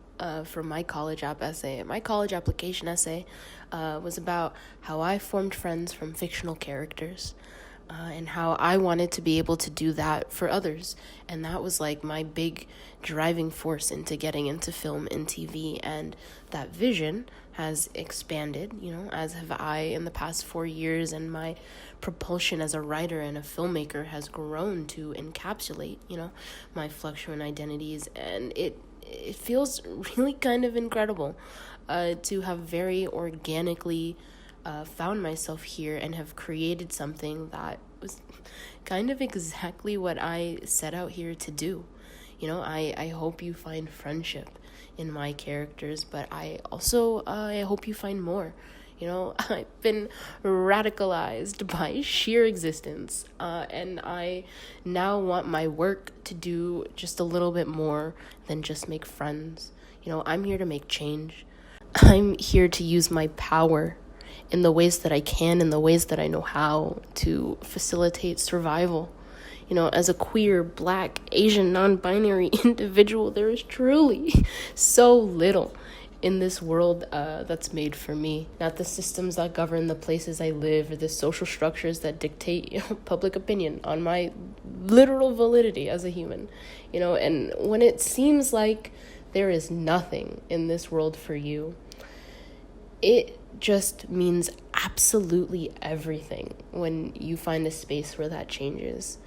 from my college app essay. My college application essay was about how I formed friends from fictional characters. And how I wanted to be able to do that for others. And that was like my big driving force into getting into film and TV. And that vision has expanded, as have I in the past 4 years. And my propulsion as a writer and a filmmaker has grown to encapsulate, my fluctuant identities. And it feels really kind of incredible to have very organically found myself here and have created something that was kind of exactly what I set out here to do. I hope you find friendship in my characters, but I also I hope you find more. I've been radicalized by sheer existence, and I now want my work to do just a little bit more than just make friends. I'm here to make change. I'm here to use my power in the ways that I can, in the ways that I know how, to facilitate survival. As a queer, Black, Asian, non-binary individual, there is truly so little in this world that's made for me. Not the systems that govern the places I live or the social structures that dictate public opinion on my literal validity as a human. And when it seems like there is nothing in this world for you, it just means absolutely everything when you find a space where that changes.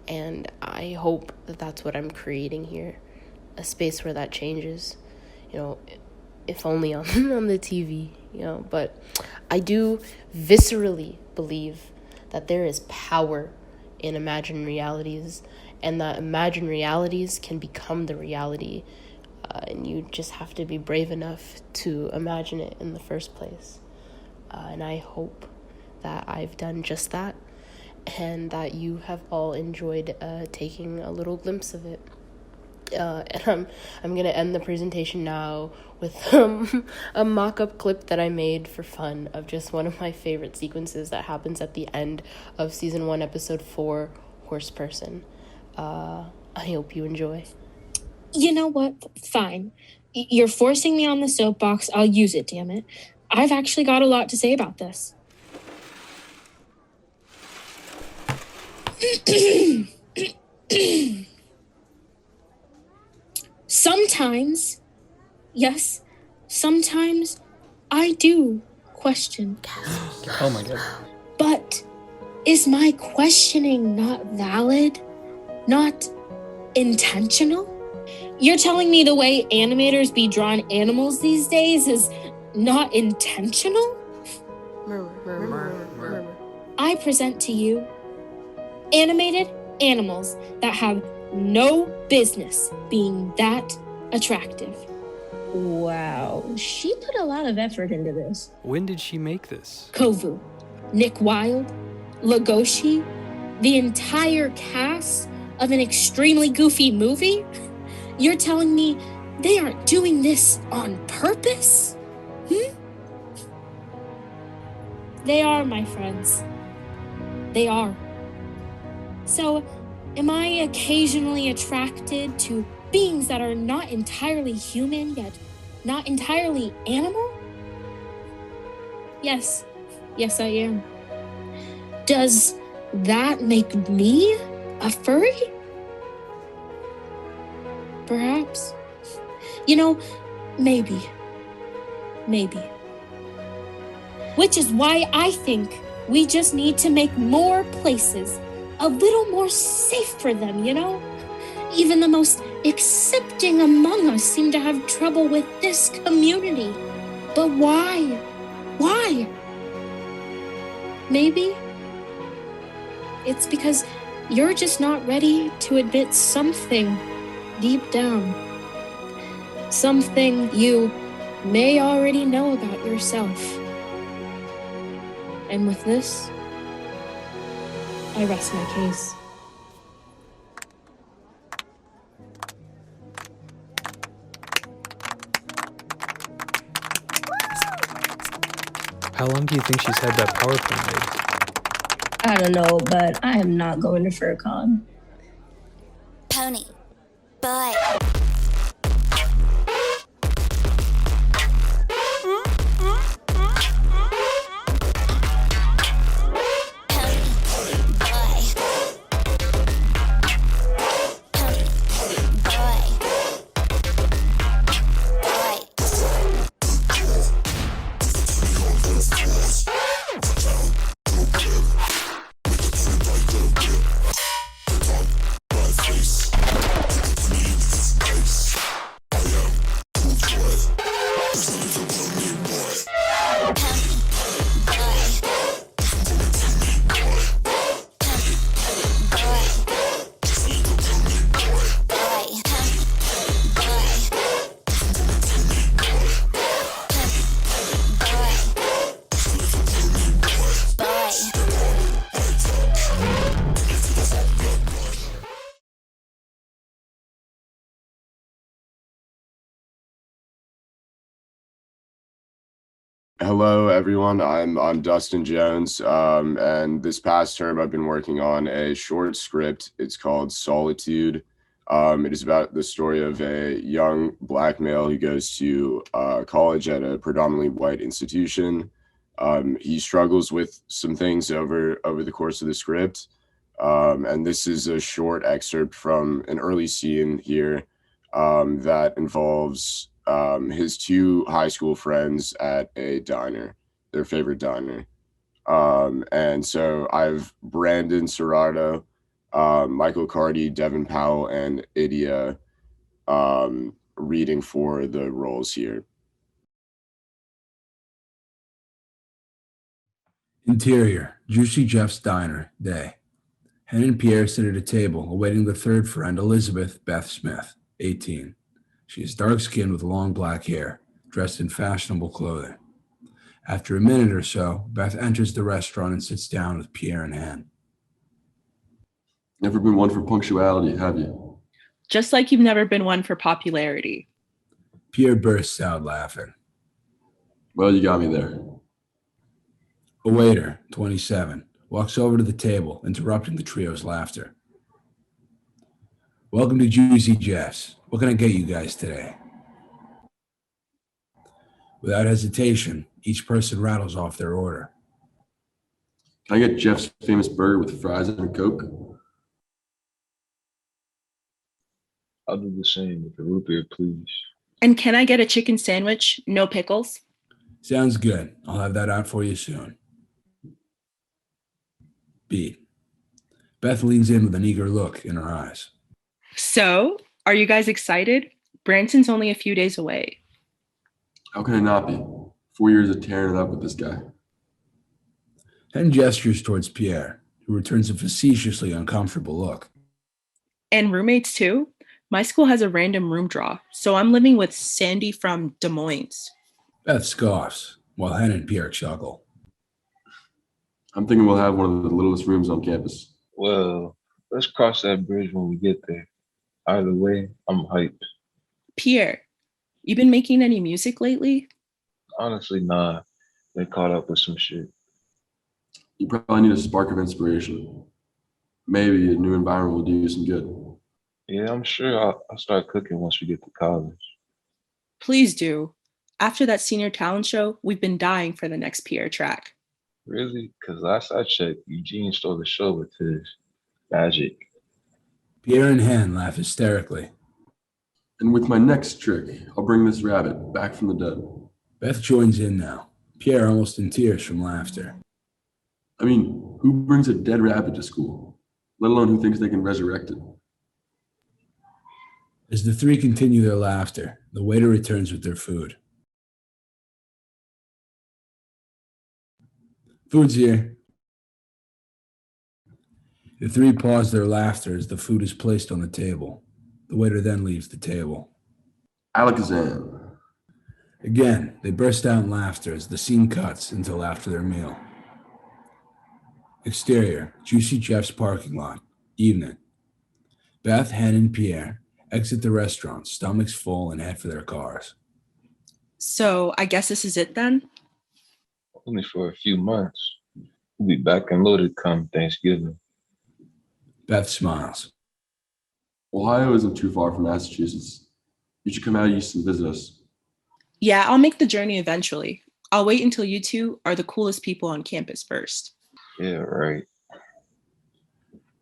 And I hope that that's what I'm creating here, a space where that changes, if only on the TV, but I do viscerally believe that there is power in imagined realities, and that imagined realities can become the reality. And you just have to be brave enough to imagine it in the first place. And I hope that I've done just that, and that you have all enjoyed taking a little glimpse of it. And I'm going to end the presentation now with a mock-up clip that I made for fun of just one of my favorite sequences that happens at the end of Season 1, Episode 4, Horse Person. I hope you enjoy. You know what? Fine. You're forcing me on the soapbox. I'll use it, damn it. I've actually got a lot to say about this. Sometimes, yes, sometimes I do question Oh my god. But is my questioning not valid? Not intentional? You're telling me the way animators be drawing animals these days is not intentional? I present to you animated animals that have no business being that attractive. Wow, she put a lot of effort into this. When did she make this? Kovu, Nick Wilde, Legoshi, the entire cast of an extremely goofy movie? You're telling me they aren't doing this on purpose? They are, my friends. They are. So, am I occasionally attracted to beings that are not entirely human, yet not entirely animal? Yes. Yes, I am. Does that make me a furry? Perhaps. You know, maybe. Which is why I think we just need to make more places a little more safe for them, you know? Even the most accepting among us seem to have trouble with this community. But why? Why? Maybe it's because you're just not ready to admit something deep down. Something you may already know about yourself. And with this, I rest my case. How long do you think she's had that PowerPoint made? I don't know, but I am not going to FurCon. Pony. Boy. Hello, everyone. I'm Dustin Jones, and this past term I've been working on a short script. It's called Solitude. It is about the story of a young Black male who goes to college at a predominantly white institution. He struggles with some things over the course of the script, and this is a short excerpt from an early scene here that involves his two high school friends at a diner, their favorite diner. And so I've Brandon Serrato, Michael Carty, Devin Powell, and Idia reading for the roles here. Interior, Juicy Jeff's Diner, day. Hen and Pierre sit at a table, awaiting the third friend, Elizabeth Beth Smith, 18. She is dark-skinned with long black hair, dressed in fashionable clothing. After a minute or so, Beth enters the restaurant and sits down with Pierre and Anne. Never been one for punctuality, have you? Just like you've never been one for popularity. Pierre bursts out laughing. Well, you got me there. A waiter, 27, walks over to the table, interrupting the trio's laughter. Welcome to Juicy Jeff's. What can I get you guys today? Without hesitation, each person rattles off their order. Can I get Jeff's famous burger with fries and a Coke? I'll do the same with a root beer, please. And can I get a chicken sandwich, no pickles? Sounds good. I'll have that out for you soon. Beat. Beth leans in with an eager look in her eyes. So, are you guys excited? Branson's only a few days away. How can I not be? 4 years of tearing it up with this guy. Hen gestures towards Pierre, who returns a facetiously uncomfortable look. And roommates too? My school has a random room draw, so I'm living with Sandy from Des Moines. Beth scoffs, while Hen and Pierre chuckle. I'm thinking we'll have one of the littlest rooms on campus. Well, let's cross that bridge when we get there. Either way, I'm hyped. Pierre, you been making any music lately? Honestly, nah. They caught up with some shit. You probably need a spark of inspiration. Maybe a new environment will do you some good. Yeah, I'm sure I'll start cooking once we get to college. Please do. After that senior talent show, we've been dying for the next Pierre track. Really? Because last I checked, Eugene stole the show with his magic. Pierre and Hen laugh hysterically. And with my next trick, I'll bring this rabbit back from the dead. Beth joins in now, Pierre almost in tears from laughter. I mean, who brings a dead rabbit to school? Let alone who thinks they can resurrect it? As the three continue their laughter, the waiter returns with their food. Food's here. The three pause their laughter as the food is placed on the table. The waiter then leaves the table. Alakazam. Again, they burst out in laughter as the scene cuts until after their meal. Exterior, Juicy Jeff's parking lot. Evening. Beth, Hen, and Pierre exit the restaurant, stomachs full, and head for their cars. So, I guess this is it then? Only for a few months. We'll be back and loaded come Thanksgiving. Beth smiles. Ohio isn't too far from Massachusetts. You should come out east and visit us. Yeah, I'll make the journey eventually. I'll wait until you two are the coolest people on campus first. Yeah, right.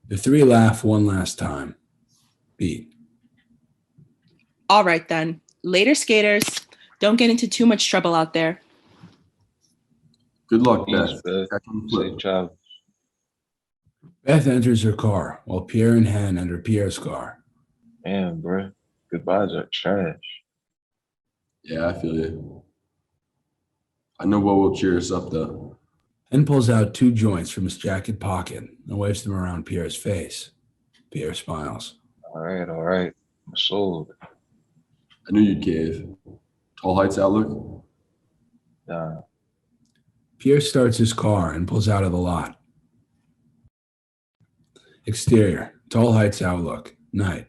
The three laugh one last time. Beat. All right then. Later, skaters. Don't get into too much trouble out there. Good luck, Peace, Beth. Beth. Safe travels. Beth enters her car, while Pierre and Hen enter Pierre's car. Man, bro. Goodbyes are trash. Yeah, I feel you. I know what will cheer us up, though. Hen pulls out 2 joints from his jacket pocket and waves them around Pierre's face. Pierre smiles. All right. I'm sold. I knew you'd cave. Tall Heights outlook? Nah. Pierre starts his car and pulls out of the lot. Exterior, Tall Heights outlook, night.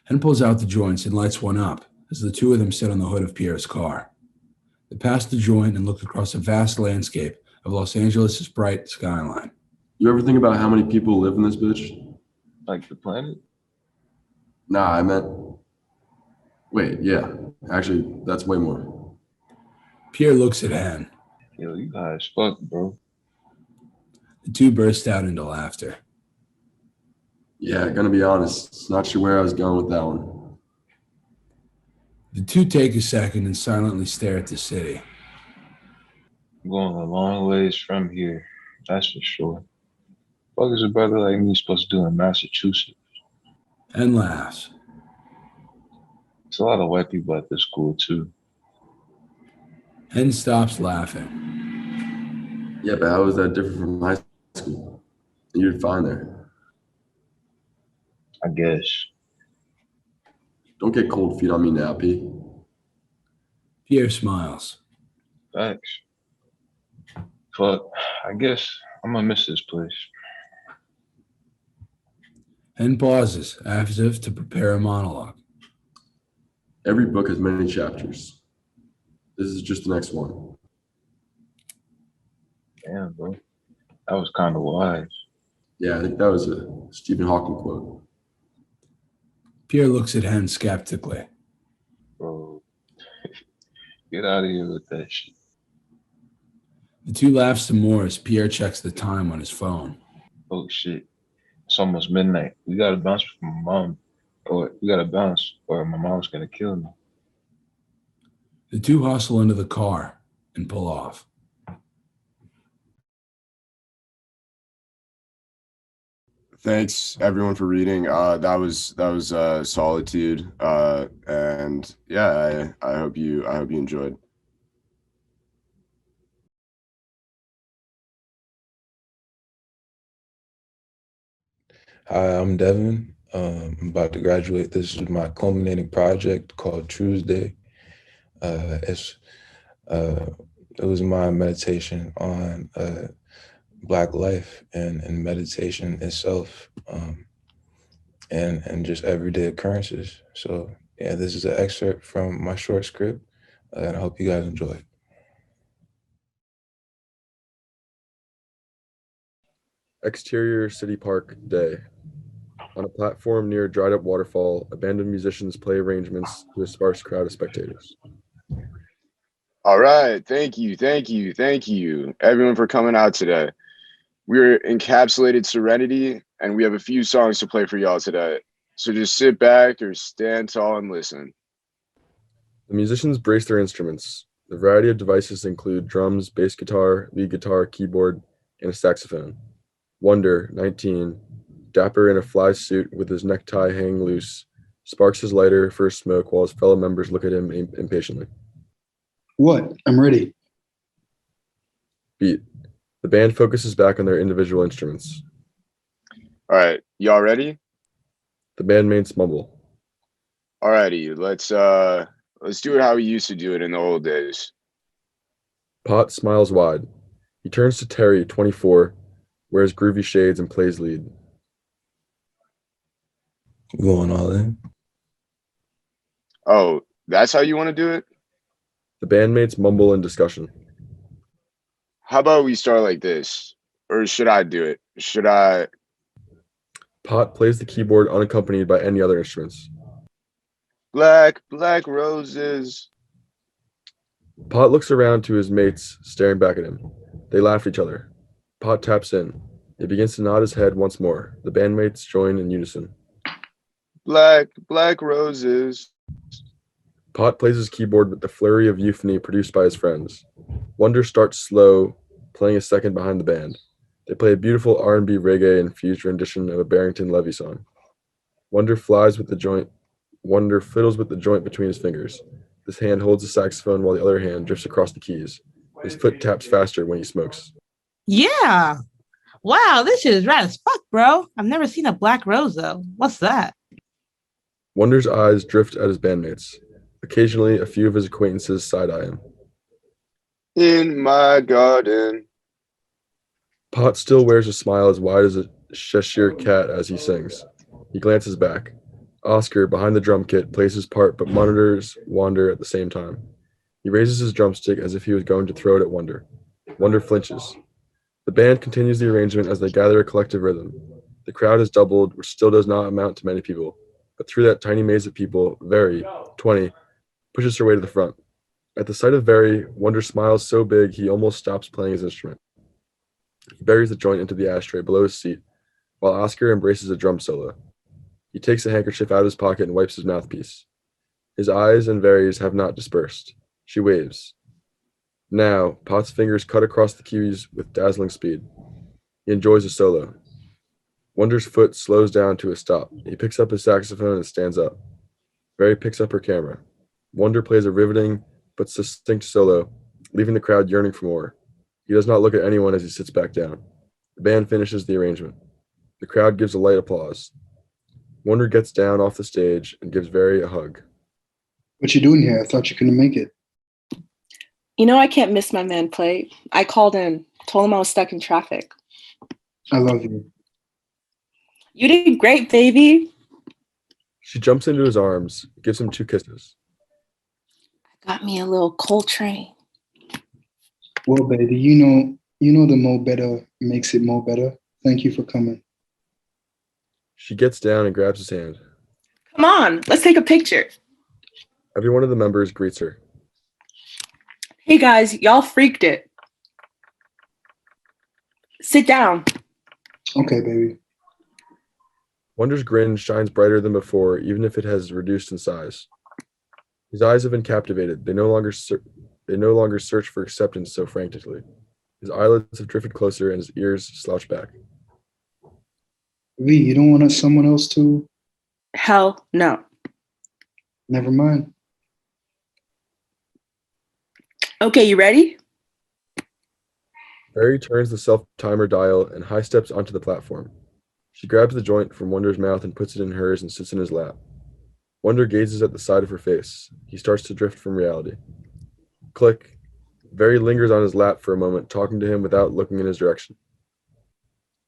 Hen pulls out the joints and lights one up as the two of them sit on the hood of Pierre's car. They pass the joint and look across a vast landscape of Los Angeles' bright skyline. You ever think about how many people live in this bitch? Like the planet? Nah, I meant... Wait, yeah. Actually, that's way more. Pierre looks at Hen. Yo, you high as fuck, bro. The two burst out into laughter. Yeah, gonna be honest, not sure where I was going with that one. The two take a second and silently stare at the city. I'm going a long ways from here, that's for sure. What is a brother like me supposed to do in Massachusetts? Hen laughs. There's a lot of white people at this school, too. Hen stops laughing. Yeah, but how is that different from high school? You'd find there. I guess. Don't get cold feet on me now, P. Pierre smiles. Thanks. Fuck, I guess I'm gonna miss this place. Hen pauses, as if to prepare a monologue. Every book has many chapters. This is just the next one. Damn, bro. That was kind of wise. Yeah, I think that was a Stephen Hawking quote. Pierre looks at Hen skeptically. Bro, get out of here with that shit. The two laugh some more as Pierre checks the time on his phone. Oh, shit. It's almost midnight. We gotta bounce from my mom. Or we gotta bounce, or my mom's gonna kill me. The two hustle into the car and pull off. Thanks everyone for reading. That was Solitude. And yeah, I hope you enjoyed. Hi, I'm Devin. I'm about to graduate. This is my culminating project called Tuesday. It was my meditation on Black life and meditation itself, and just everyday occurrences. So yeah, this is an excerpt from my short script, and I hope you guys enjoy it. Exterior City Park Day. On a platform near a dried up waterfall, abandoned musicians play arrangements to a sparse crowd of spectators. All right, thank you, everyone for coming out today. We're Encapsulated Serenity, and we have a few songs to play for y'all today. So just sit back or stand tall and listen. The musicians brace their instruments. The variety of devices include drums, bass guitar, lead guitar, keyboard, and a saxophone. Wonder, 19, dapper in a fly suit with his necktie hanging loose, sparks his lighter for a smoke while his fellow members look at him impatiently. What? I'm ready. Beat. The band focuses back on their individual instruments. All right, y'all ready? The bandmates mumble. Alrighty, let's do it how we used to do it in the old days. Pot smiles wide. He turns to Terry, 24, wears groovy shades and plays lead. Going all in? Oh, that's how you want to do it? The bandmates mumble in discussion. How about we start like this? Or should I do it? Should I? Pot plays the keyboard unaccompanied by any other instruments. Black roses. Pot looks around to his mates, staring back at him. They laugh at each other. Pot taps in. He begins to nod his head once more. The bandmates join in unison. Black roses. Pot plays his keyboard with the flurry of euphony produced by his friends. Wonder starts slow, playing a second behind the band. They play a beautiful R&B reggae-infused rendition of a Barrington Levy song. Wonder fiddles with the joint between his fingers. His hand holds the saxophone while the other hand drifts across the keys. His foot taps faster when he smokes. Yeah. Wow, this shit is rad as fuck, bro. I've never seen a black rose, though. What's that? Wonder's eyes drift at his bandmates. Occasionally, a few of his acquaintances side-eye him. In my garden. Pot still wears a smile as wide as a Cheshire cat as he sings. He glances back. Oscar, behind the drum kit, plays his part but monitors Wonder at the same time. He raises his drumstick as if he was going to throw it at Wonder. Wonder flinches. The band continues the arrangement as they gather a collective rhythm. The crowd has doubled, which still does not amount to many people. But through that tiny maze of people, Very, 20, pushes her way to the front. At the sight of Very, Wonder smiles so big he almost stops playing his instrument. He buries the joint into the ashtray below his seat, while Oscar embraces a drum solo. He takes a handkerchief out of his pocket and wipes his mouthpiece. His eyes and Very's have not dispersed. She waves. Now, Pot's fingers cut across the keys with dazzling speed. He enjoys a solo. Wonder's foot slows down to a stop. He picks up his saxophone and stands up. Very picks up her camera. Wonder plays a riveting but succinct solo, leaving the crowd yearning for more. He does not look at anyone as he sits back down. The band finishes the arrangement. The crowd gives a light applause. Wonder gets down off the stage and gives Very a hug. What you doing here? I thought you couldn't make it. You know I can't miss my man play. I called in, told him I was stuck in traffic. I love you. You did great, baby. She jumps into his arms, gives him 2 kisses. Got me a little Coltrane. Well, baby, you know the more better makes it more better. Thank you for coming. She gets down and grabs his hand. Come on, let's take a picture. Every one of the members greets her. Hey guys, y'all freaked it. Sit down. Okay, baby. Wonder's grin shines brighter than before, even if it has reduced in size. His eyes have been captivated. They no longer search for acceptance so frantically. His eyelids have drifted closer and his ears slouch back. V, you don't want someone else to? Hell no. Never mind. Okay, you ready? Barry turns the self-timer dial and high steps onto the platform. She grabs the joint from Wonder's mouth and puts it in hers and sits in his lap. Wonder gazes at the side of her face. He starts to drift from reality. Click. Barry lingers on his lap for a moment, talking to him without looking in his direction.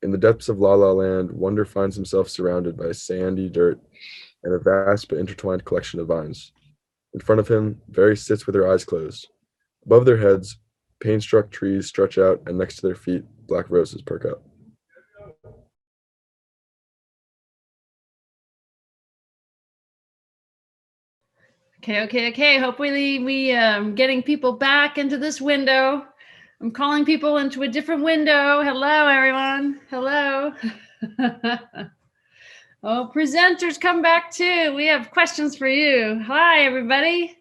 In the depths of La La Land, Wonder finds himself surrounded by sandy dirt and a vast but intertwined collection of vines. In front of him, Barry sits with her eyes closed. Above their heads, pain-struck trees stretch out, and next to their feet, black roses perk up. Okay. Hopefully we getting people back into this window. I'm calling people into a different window. Hello, everyone. Hello. Oh, presenters, come back too. We have questions for you. Hi, everybody.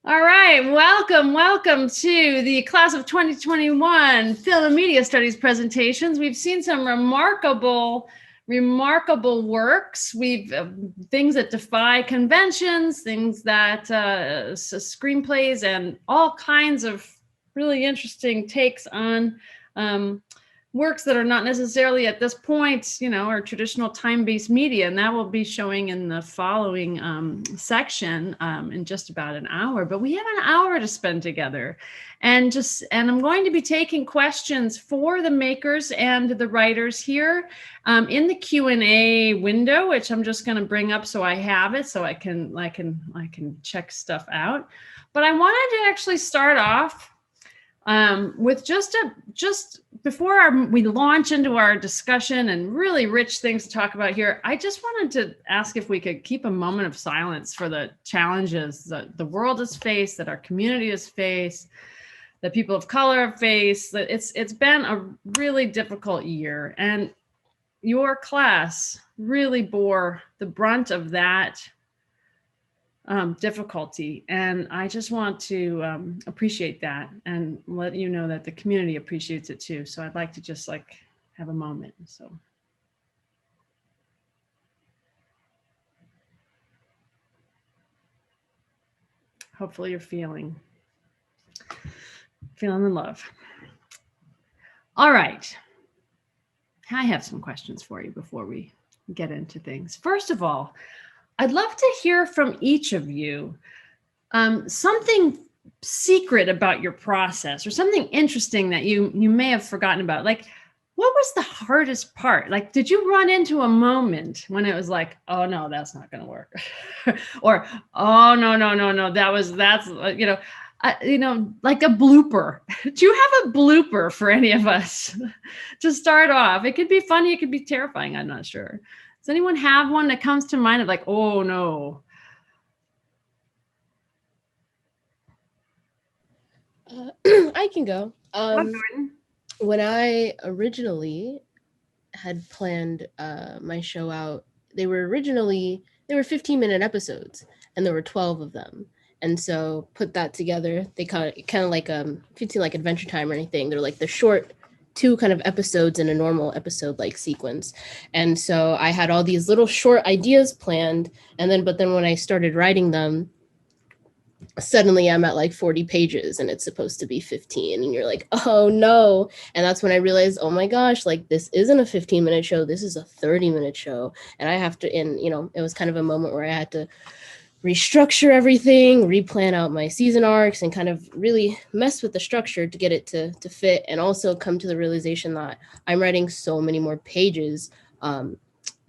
All right, welcome to the class of 2021 Film and Media Studies presentations. We've seen some remarkable works. We've things that defy conventions, things that screenplays, and all kinds of really interesting takes on works that are not necessarily at this point, are traditional time-based media, and that will be showing in the following section in just about an hour. But we have an hour to spend together, and I'm going to be taking questions for the makers and the writers here in the Q&A window, which I'm just going to bring up so I have it, so I can check stuff out. But I wanted to actually start off with just before we launch into our discussion and really rich things to talk about here, I just wanted to ask if we could keep a moment of silence for the challenges that the world has faced, that our community has faced, that people of color have faced. That it's been a really difficult year, and your class really bore the brunt of that difficulty, and I just want to appreciate that and let you know that the community appreciates it too. So I'd like to just have a moment. So hopefully you're feeling the love. All right, I have some questions for you before we get into things. First of all, I'd love to hear from each of you something secret about your process, or something interesting that you may have forgotten about. Like, what was the hardest part? Like, did you run into a moment when it was like, oh no, that's not going to work, or oh no, that's like a blooper? Do you have a blooper for any of us to start off? It could be funny, it could be terrifying. I'm not sure. Does anyone have one that comes to mind of like, oh no? I can go. When I originally had planned my show out, they were 15-minute episodes, and there were 12 of them. And so put that together, they kind of like if you'd seen like Adventure Time or anything, they're like the short 2 kind of episodes in a normal episode like sequence. And so I had all these little short ideas planned, but then when I started writing them, suddenly I'm at like 40 pages and it's supposed to be 15, and you're like, oh no. And that's when I realized, oh my gosh, like this isn't a 15-minute show, this is a 30-minute show. And I have to, it was kind of a moment where I had to restructure everything, replan out my season arcs, and kind of really mess with the structure to get it to fit, and also come to the realization that I'm writing so many more pages than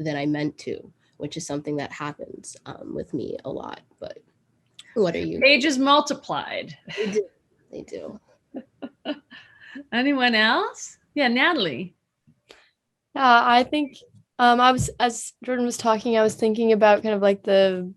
I meant to, which is something that happens with me a lot. But what are you? Pages multiplied. They do. Anyone else? Yeah, Natalie. I think as Jordan was talking, I was thinking about kind of like the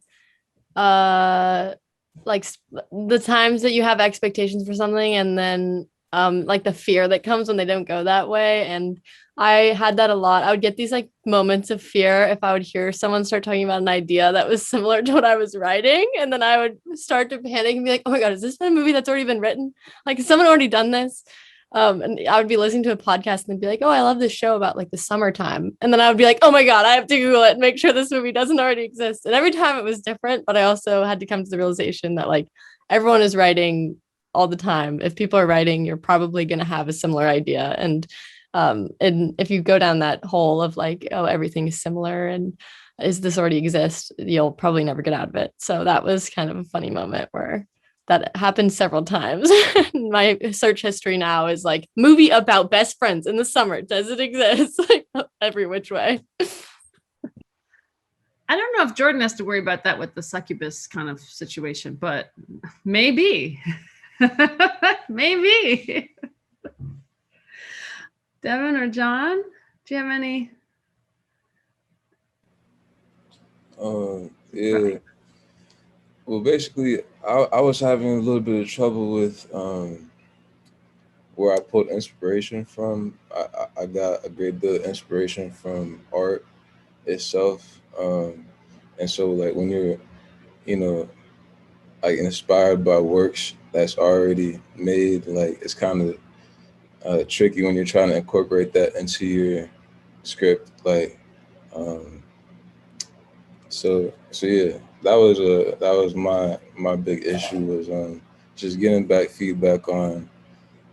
times that you have expectations for something, and then like the fear that comes when they don't go that way. And I had that a lot. I would get these like moments of fear if I would hear someone start talking about an idea that was similar to what I was writing, and then I would start to panic and be like, oh my god, is this a movie that's already been written? Like, has someone already done this? And I would be listening to a podcast and they'd be like, oh, I love this show about like the summertime. And then I would be like, oh my God, I have to Google it and make sure this movie doesn't already exist. And every time it was different, but I also had to come to the realization that like everyone is writing all the time. If people are writing, you're probably going to have a similar idea. And if you go down that hole of like, oh, everything is similar and is this already exist, you'll probably never get out of it. So that was kind of a funny moment where that happened several times. My search history now is like movie about best friends in the summer. Does it exist? Like every which way. I don't know if Jordan has to worry about that with the succubus kind of situation, but maybe. Maybe. Devin or John, do you have any? Yeah. Well, basically, I was having a little bit of trouble with where I pulled inspiration from. I got a great deal of inspiration from art itself. And so, like, when you're, you know, like inspired by works that's already made, like, it's kind of tricky when you're trying to incorporate that into your script. Like, so yeah, that was my big issue was just getting back feedback on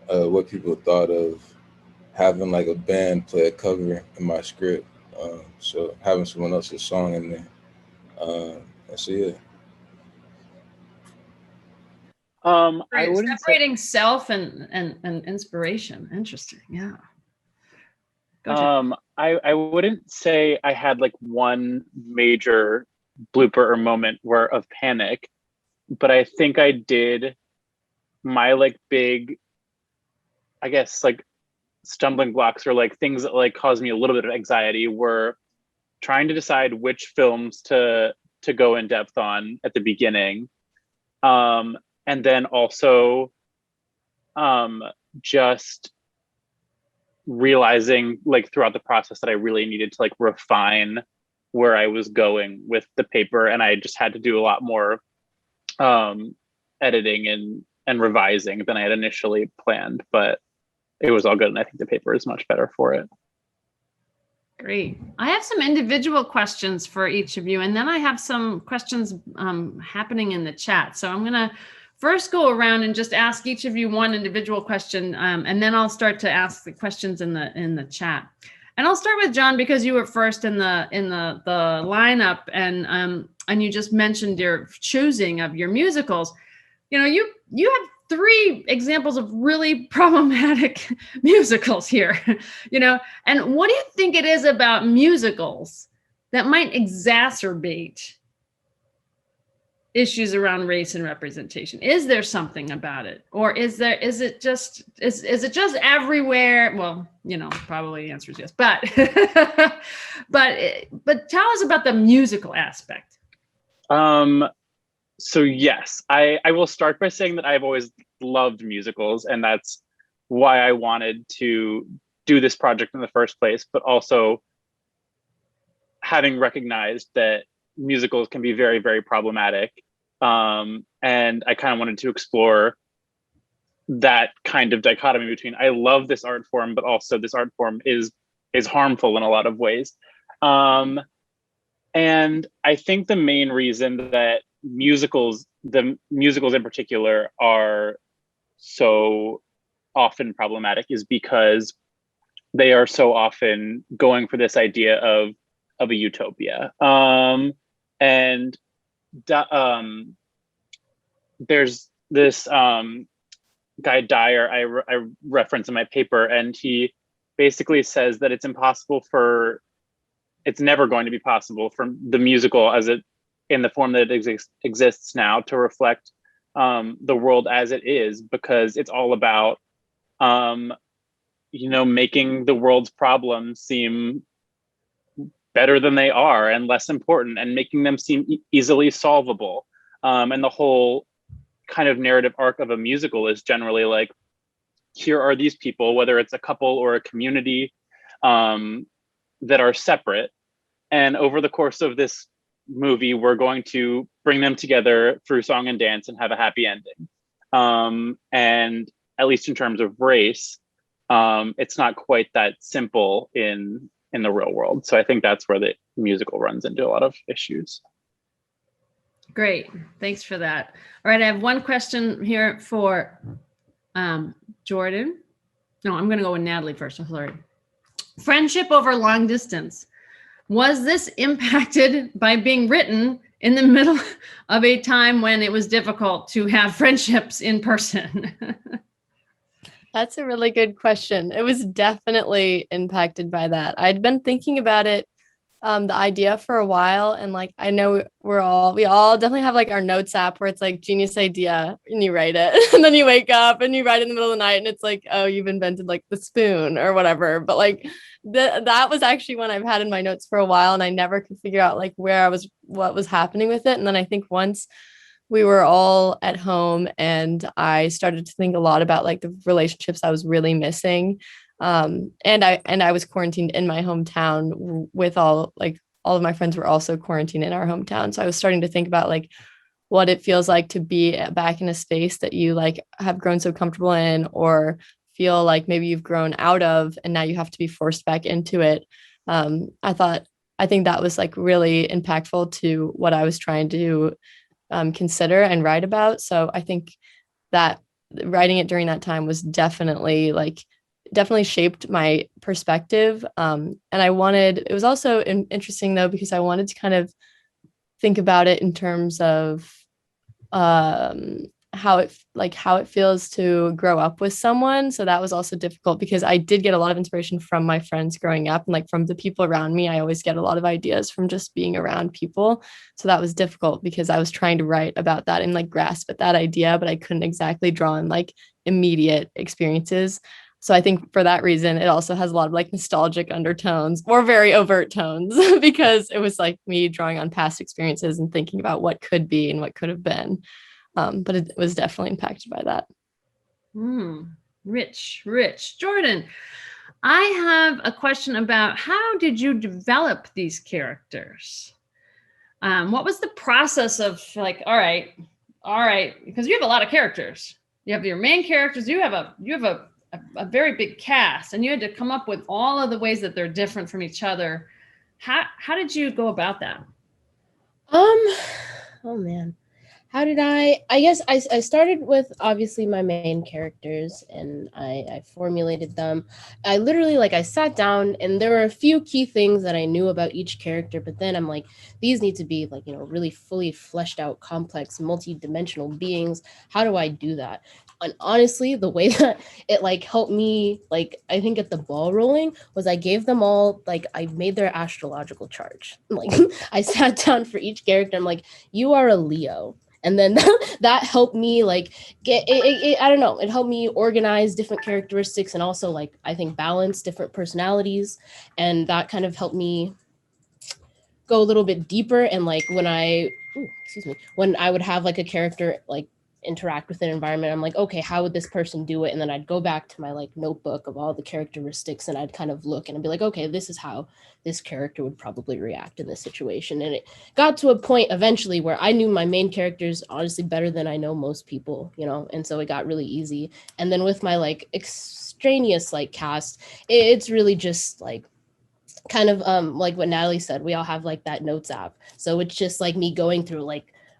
what people thought of having like a band play a cover in my script. So having someone else's song in there. And so yeah. I wouldn't separating self and inspiration. Interesting. Yeah. Go ahead. I wouldn't say I had like one major blooper or moment of panic, but I think I did my like big, I guess like stumbling blocks or like things that like caused me a little bit of anxiety were trying to decide which films to go in depth on at the beginning. And then also just realizing like throughout the process that I really needed to like refine where I was going with the paper, and I just had to do a lot more editing and revising than I had initially planned, but it was all good, and I think the paper is much better for it. Great. I have some individual questions for each of you, and then I have some questions happening in the chat. So I'm going to first go around and just ask each of you one individual question, and then I'll start to ask the questions in the chat. And I'll start with John because you were first in the lineup, and you just mentioned your choosing of your musicals. You know, you have 3 examples of really problematic musicals here, you know, and what do you think it is about musicals that might exacerbate issues around race and representation? Is there something about it, or is it just everywhere? Well, you know, probably the answer is yes, but but tell us about the musical aspect. So yes, I will start by saying that I've always loved musicals, and that's why I wanted to do this project in the first place, but also having recognized that musicals can be very, very problematic. And I kind of wanted to explore that kind of dichotomy between I love this art form, but also this art form is harmful in a lot of ways. And I think the main reason that the musicals in particular are so often problematic is because they are so often going for this idea of a utopia. And there's this guy Dyer I reference in my paper, and he basically says that it's never going to be possible for the musical as it in the form that it exists now to reflect the world as it is, because it's all about making the world's problems seem better than they are and less important, and making them seem easily solvable. And the whole kind of narrative arc of a musical is generally like, here are these people, whether it's a couple or a community, that are separate, and over the course of this movie, we're going to bring them together through song and dance and have a happy ending. And at least in terms of race, it's not quite that simple in the real world. So I think that's where the musical runs into a lot of issues. Great. Thanks for that. All right. I have one question here for Jordan. No, I'm going to go with Natalie first. I'm sorry. Friendship over long distance. Was this impacted by being written in the middle of a time when it was difficult to have friendships in person? That's a really good question. It was definitely impacted by that. I'd been thinking about it, the idea for a while, and like I know we all definitely have like our notes app where it's like genius idea and you write it and then you wake up and you write it in the middle of the night and it's like, oh, you've invented like the spoon or whatever. But like that was actually one I've had in my notes for a while and I never could figure out like what was happening with it. And then I think once we were all at home and I started to think a lot about like the relationships I was really missing. And I was quarantined in my hometown with all of my friends were also quarantined in our hometown. So I was starting to think about like what it feels like to be back in a space that you like have grown so comfortable in or feel like maybe you've grown out of and now you have to be forced back into it. I think that was like really impactful to what I was trying to consider and write about. So I think that writing it during that time was definitely shaped my perspective. And it was also interesting though, because I wanted to kind of think about it in terms of how it feels to grow up with someone. So that was also difficult because I did get a lot of inspiration from my friends growing up and like from the people around me. I always get a lot of ideas from just being around people. So that was difficult because I was trying to write about that and like grasp at that idea, but I couldn't exactly draw on like immediate experiences. So I think for that reason, it also has a lot of like nostalgic undertones or very overt tones because it was like me drawing on past experiences and thinking about what could be and what could have been. But it was definitely impacted by that. Rich. Jordan, I have a question about how did you develop these characters? What was the process of like, all right, because you have a lot of characters. You have your main characters, you have a very big cast, and you had to come up with all of the ways that they're different from each other. How did you go about that? Oh man. How did I guess I started with obviously my main characters and I formulated them. I literally I sat down and there were a few key things that I knew about each character, but then I'm like, these need to be really fully fleshed out, complex, multi-dimensional beings. How do I do that? And honestly, the way that it helped me I think get the ball rolling was I gave them all I made their astrological chart. I sat down for each character. I'm like, you are a Leo. And then that helped me get it, I don't know, it helped me organize different characteristics and also I think balance different personalities. And that kind of helped me go a little bit deeper. And when I would have a character interact with an environment, I'm like, okay, how would this person do it? And then I'd go back to my notebook of all the characteristics and I'd kind of look and I'd be like, okay, this is how this character would probably react in this situation. And it got to a point eventually where I knew my main characters honestly better than I know most people, and so it got really easy. And then with my extraneous cast, it's really just kind of like what Natalie said, we all have that notes app. So it's just me going through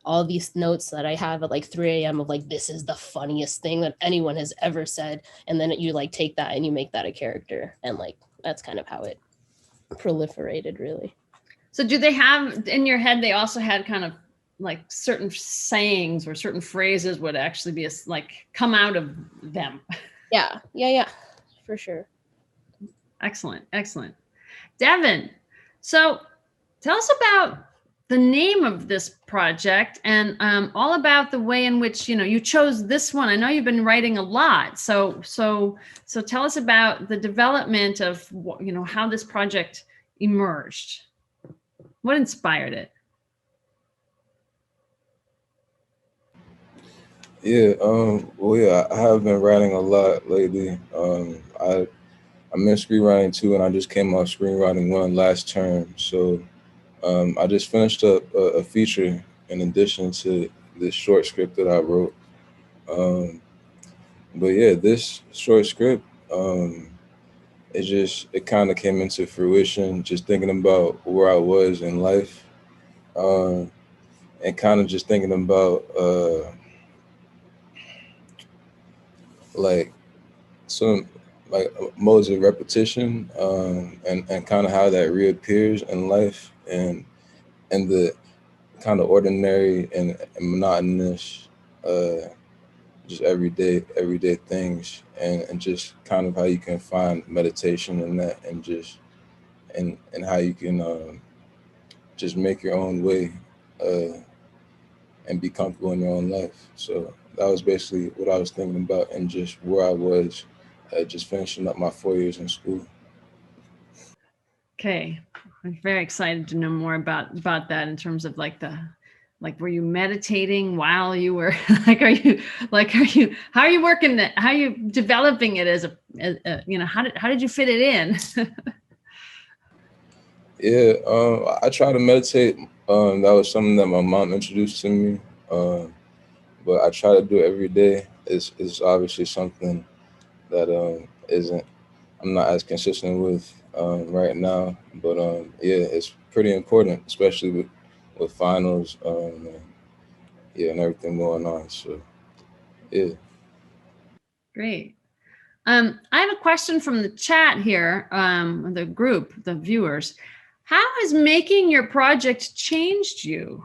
all these notes that I have at 3 a.m. of this is the funniest thing that anyone has ever said. And then you take that and you make that a character. And that's kind of how it proliferated, really. So do they have in your head, they also had kind of certain sayings or certain phrases would actually be come out of them? Yeah, for sure. Excellent. Devin, so tell us about the name of this project and all about the way in which you chose this one. I know you've been writing a lot, so tell us about the development of how this project emerged. What inspired it? I have been writing a lot lately. I'm in screenwriting too, and I just came off screenwriting 1 last term, so I just finished up a feature in addition to this short script that I wrote. But yeah, this short script It kind of came into fruition just thinking about where I was in life, and kind of just thinking about like some like modes of repetition, and kind of how that reappears in life, and the kind of ordinary and monotonous, just everyday things, and just kind of how you can find meditation in that, and just and how you can just make your own way, and be comfortable in your own life. So that was basically what I was thinking about, and just where I was, just finishing up my 4 years in school. Okay, I'm very excited to know more about that in terms of like were you meditating while you were how are you working that, how are you developing it as a how did you fit it in? Yeah, I try to meditate. That was something that my mom introduced to me, but I try to do it every day. It's obviously something that isn't I'm not as consistent with right now, but yeah, it's pretty important, especially with finals, and everything going on. So yeah. Great. I have a question from the chat here, the group, the viewers. How has making your project changed you,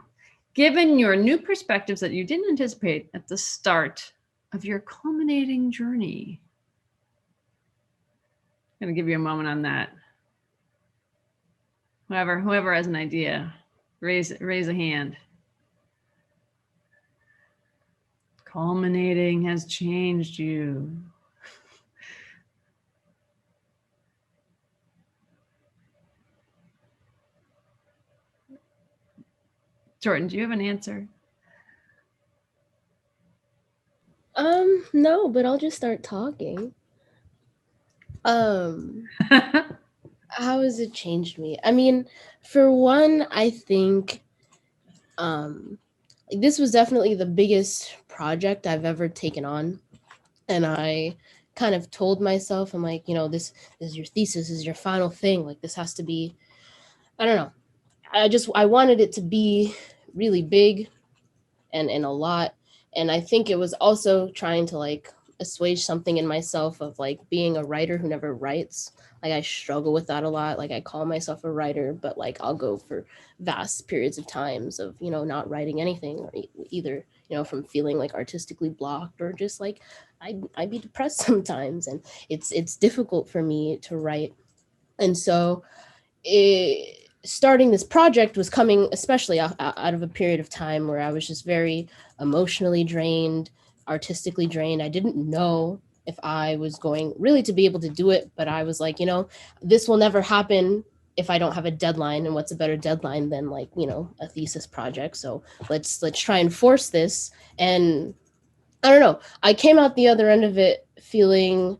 given your new perspectives that you didn't anticipate at the start of your culminating journey? I'm gonna give you a moment on that. Whoever has an idea, raise a hand. Culminating has changed you. Jordan, do you have an answer? No, but I'll just start talking. How has it changed me? I mean, for one, I think this was definitely the biggest project I've ever taken on. And I kind of told myself, I'm like, this is your thesis, this is your final thing. Like, this has to be, I don't know. I wanted it to be really big and a lot. And I think it was also trying to like assuage something in myself of like being a writer who never writes. Like I struggle with that a lot. Like I call myself a writer, but like I'll go for vast periods of times of, not writing anything, or either, from feeling like artistically blocked, or just like I'd be depressed sometimes, and it's difficult for me to write. And so starting this project was coming especially out of a period of time where I was just very emotionally drained, artistically drained. I didn't know if I was going really to be able to do it, but I was like, this will never happen if I don't have a deadline, and what's a better deadline than like, a thesis project. So let's try and force this. And I don't know, I came out the other end of it feeling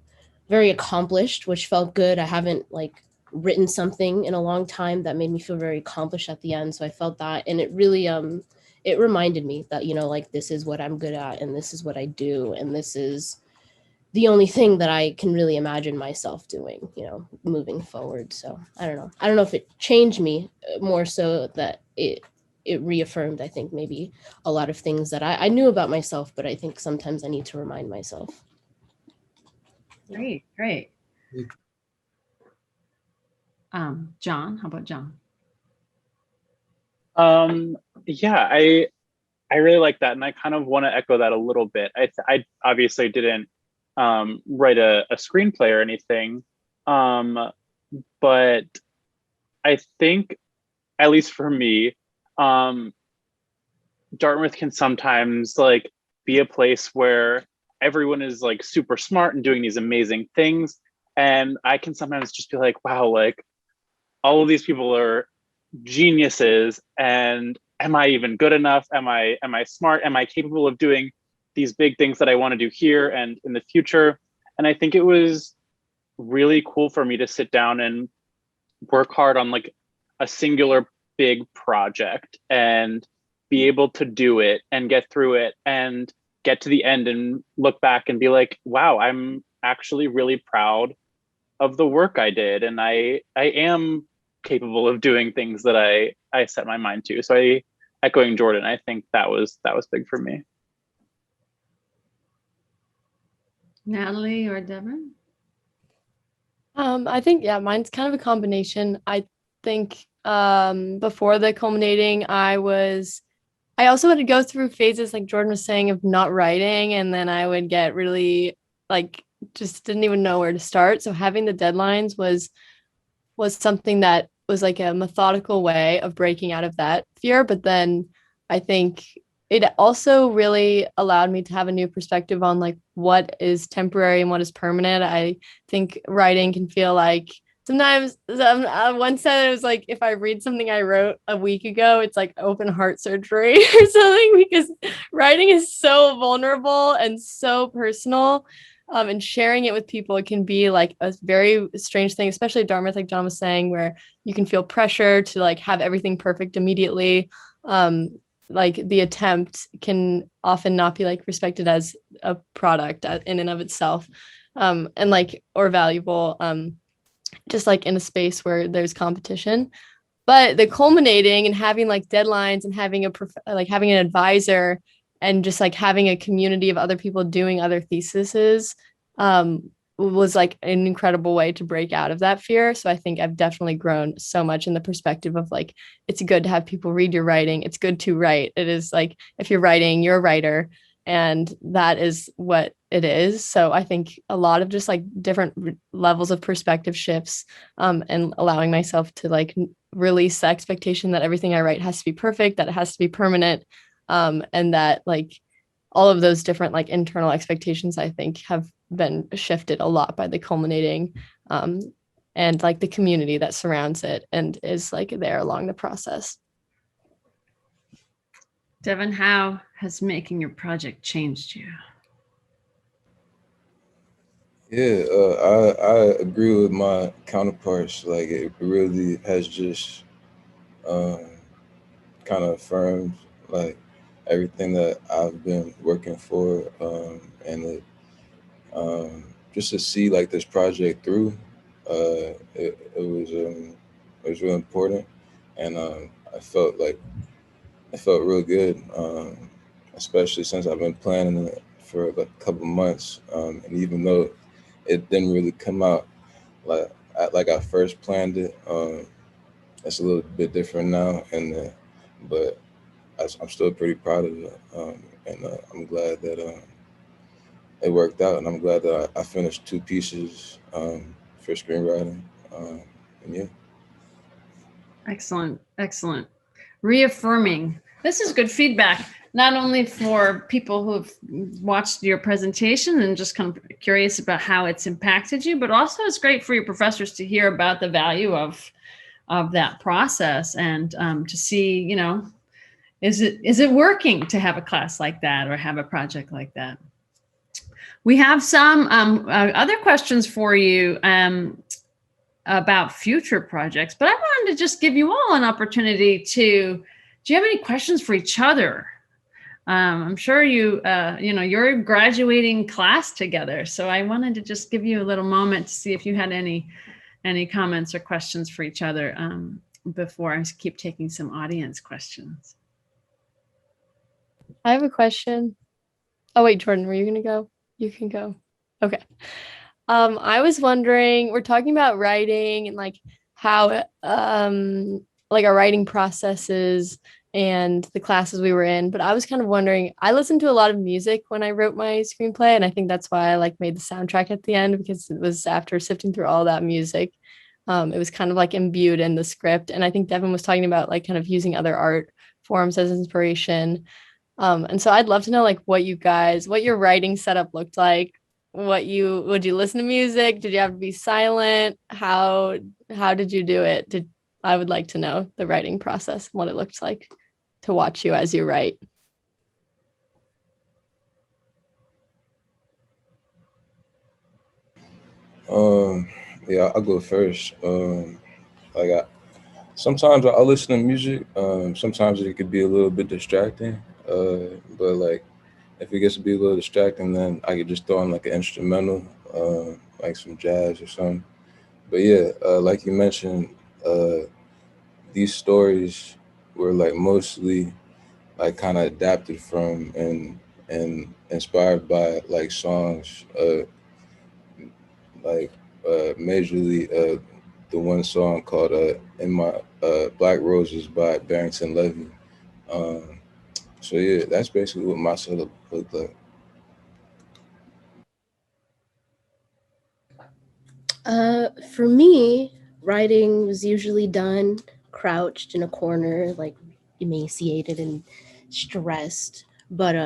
very accomplished, which felt good. I haven't like written something in a long time that made me feel very accomplished at the end. So I felt that, and it really it reminded me that, like this is what I'm good at, and this is what I do, and this is the only thing that I can really imagine myself doing, moving forward. So I don't know if it changed me, more so that it reaffirmed, I think, maybe a lot of things that I knew about myself, but I think sometimes I need to remind myself. Great. John, how about John? Yeah, I really like that, and I kind of want to echo that a little bit. I obviously didn't write a screenplay or anything, but I think, at least for me, Dartmouth can sometimes like be a place where everyone is like super smart and doing these amazing things, and I can sometimes just be like, wow, like all of these people are geniuses, and am I even good enough? Am I smart? Am I capable of doing these big things that I want to do here and in the future? And I think it was really cool for me to sit down and work hard on like a singular big project and be able to do it and get through it and get to the end and look back and be like, wow, I'm actually really proud of the work I did, and I am capable of doing things that I set my mind to. So echoing Jordan, I think that was big for me. Natalie or Devin? I think, yeah, mine's kind of a combination. I think before the culminating, I also had to go through phases, like Jordan was saying, of not writing, and then I would get really like just didn't even know where to start. So having the deadlines was something that was like a methodical way of breaking out of that fear. But then I think it also really allowed me to have a new perspective on like what is temporary and what is permanent. I think writing can feel like sometimes one said it was like, if I read something I wrote a week ago, it's like open heart surgery or something, because writing is so vulnerable and so personal. And sharing it with people can be like a very strange thing, especially Dartmouth, like John was saying, where you can feel pressure to like have everything perfect immediately. Like the attempt can often not be like respected as a product in and of itself, and like, or valuable, just like in a space where there's competition. But the culminating and having like deadlines and having having an advisor and just like having a community of other people doing other theses was like an incredible way to break out of that fear. So I think I've definitely grown so much in the perspective of like, it's good to have people read your writing. It's good to write. It is like, if you're writing, you're a writer, and that is what it is. So I think a lot of just like different levels of perspective shifts, and allowing myself to like release the expectation that everything I write has to be perfect, that it has to be permanent, and that like all of those different like internal expectations, I think, have been shifted a lot by the culminating, and like the community that surrounds it and is like there along the process. Devin, how has making your project changed you? Yeah, I agree with my counterparts. Like it really has just kind of affirmed like everything that I've been working for, and just to see like this project through, it was really important, and I felt real good, especially since I've been planning it for like a couple months, and even though it didn't really come out like I first planned it, it's a little bit different now, and but I'm still pretty proud of it, and I'm glad that it worked out, and I'm glad that I finished 2 pieces for screenwriting, and yeah. Excellent. Excellent. Reaffirming. This is good feedback, not only for people who have watched your presentation and just kind of curious about how it's impacted you, but also it's great for your professors to hear about the value of that process, and to see, you know, is it working to have a class like that or have a project like that? We have some other questions for you about future projects, but I wanted to just give you all an opportunity to, do you have any questions for each other? I'm sure you're a graduating class together, so I wanted to just give you a little moment to see if you had any comments or questions for each other before I keep taking some audience questions. I have a question. Oh wait, Jordan, were you gonna go? You can go. Okay. I was wondering, we're talking about writing and like how like our writing processes and the classes we were in, but I was kind of wondering, I listened to a lot of music when I wrote my screenplay, and I think that's why I like made the soundtrack at the end, because it was after sifting through all that music. It was kind of like imbued in the script, and I think Devin was talking about like kind of using other art forms as inspiration. And so I'd love to know like what your writing setup looked like. Would you listen to music? Did you have to be silent? How did you do it? I would like to know the writing process, what it looked like to watch you as you write. Yeah, I'll go first. Sometimes I listen to music. Sometimes it could be a little bit distracting. But like if it gets to be a little distracting, then I could just throw on like an instrumental, like some jazz or something. But yeah, like you mentioned, these stories were like mostly like kind of adapted from and inspired by like songs, like majorly the one song called "In My Black Roses" by Barrington Levy. Um, so yeah, that's basically what my setup looked like. For me, writing was usually done crouched in a corner, like emaciated and stressed. But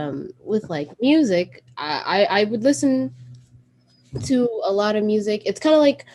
with like music, I would listen to a lot of music. It's kind of like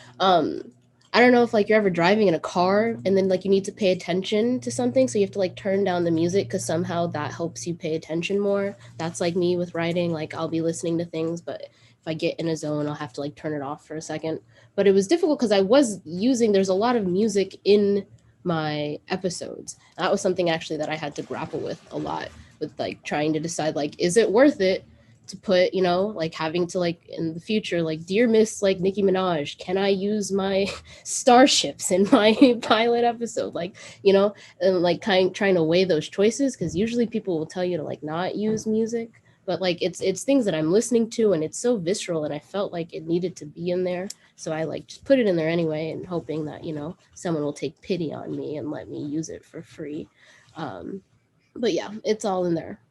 I don't know if like you're ever driving in a car and then like you need to pay attention to something, so you have to like turn down the music because somehow that helps you pay attention more. That's like me with writing. Like I'll be listening to things, but if I get in a zone, I'll have to like turn it off for a second. But it was difficult because I was using there's a lot of music in my episodes. That was something actually that I had to grapple with a lot, with like trying to decide like is it worth it to put, you know, like having to like in the future, like dear Miss like Nicki Minaj, can I use my starships in my pilot episode? Like, you know, and like trying to weigh those choices, because usually people will tell you to like not use music, but like it's things that I'm listening to and it's so visceral and I felt like it needed to be in there. So I like just put it in there anyway and hoping that, you know, someone will take pity on me and let me use it for free. But yeah, it's all in there.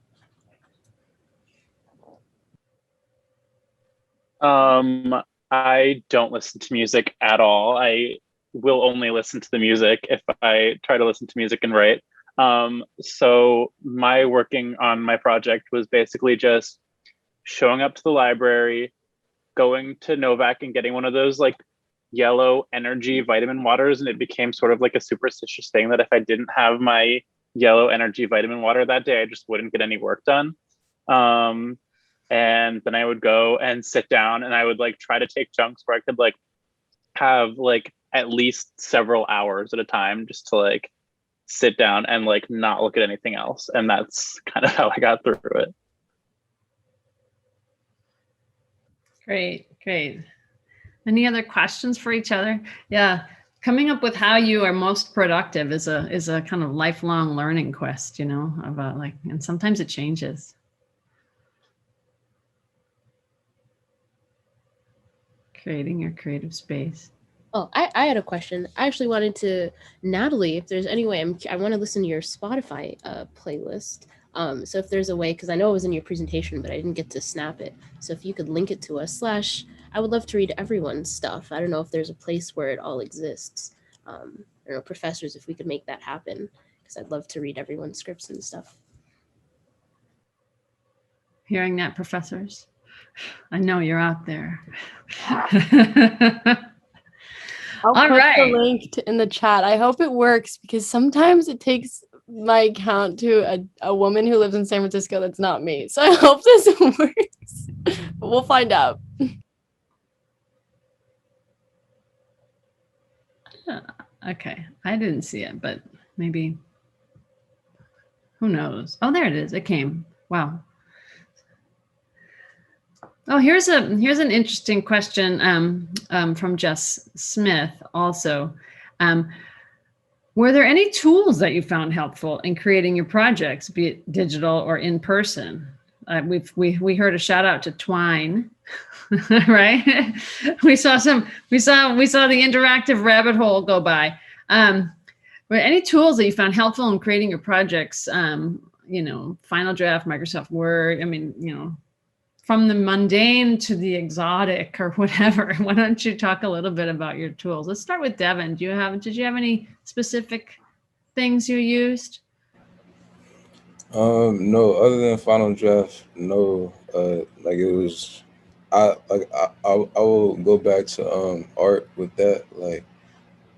I don't listen to music at all. I will only listen to the music if I try to listen to music and write. So my working on my project was basically just showing up to the library, going to Novak and getting one of those like yellow energy vitamin waters. And it became sort of like a superstitious thing that if I didn't have my yellow energy vitamin water that day, I just wouldn't get any work done. And then I would go and sit down and I would like try to take chunks where I could like have like at least several hours at a time just to like sit down and like not look at anything else. And that's kind of how I got through it. Great. Any other questions for each other? Yeah. Coming up with how you are most productive is a kind of lifelong learning quest, you know, about like, and sometimes it changes. Creating your creative space. Oh, I had a question. I actually wanted to, Natalie, if there's any way, I want to listen to your Spotify playlist. So if there's a way, because I know it was in your presentation, but I didn't get to snap it. So if you could link it to us, / I would love to read everyone's stuff. I don't know if there's a place where it all exists. I don't know, professors, if we could make that happen, because I'd love to read everyone's scripts and stuff. Hearing that, professors? I know you're out there. I'll All put right. the link in the chat. I hope it works, because sometimes it takes my account to a woman who lives in San Francisco that's not me. So I hope this works. But we'll find out. Okay, I didn't see it, but maybe, who knows? Oh, there it is. It came. Wow. Oh, here's an interesting question from Jess Smith also. Were there any tools that you found helpful in creating your projects, be it digital or in person? We heard a shout out to Twine, right? we saw the interactive rabbit hole go by. Were any tools that you found helpful in creating your projects? You know, Final Draft, Microsoft Word. I mean, you know, from the mundane to the exotic or whatever. Why don't you talk a little bit about your tools? Let's start with Devin. Did you have any specific things you used? No, other than Final Draft, no. Like it was, I will go back to art with that. Like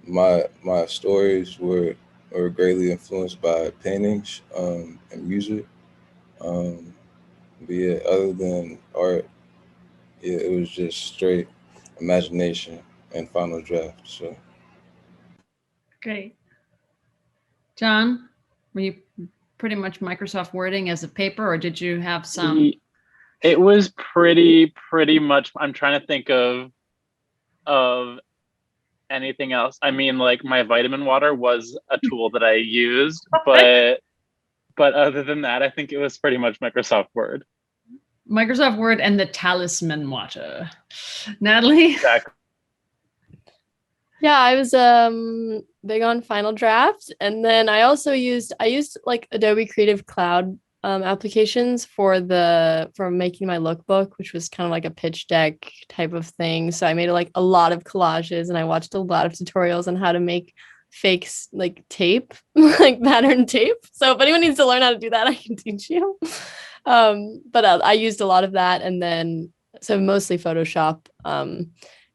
my stories were greatly influenced by paintings and music. But yeah, other than art, yeah, it was just straight imagination and Final Draft. So Great. John, were you pretty much Microsoft Wording as a paper, or did you have some It was pretty much. I'm trying to think of anything else. I mean, like my vitamin water was a tool that I used, but other than that, I think it was pretty much Microsoft Word. Microsoft Word and the talisman water. Natalie? Exactly. Yeah, I was big on Final Draft, and then I used like Adobe Creative Cloud applications for making my lookbook, which was kind of like a pitch deck type of thing. So I made like a lot of collages, and I watched a lot of tutorials on how to make fakes like tape, like pattern tape. So if anyone needs to learn how to do that, I can teach you. But I used a lot of that, and then so mostly Photoshop.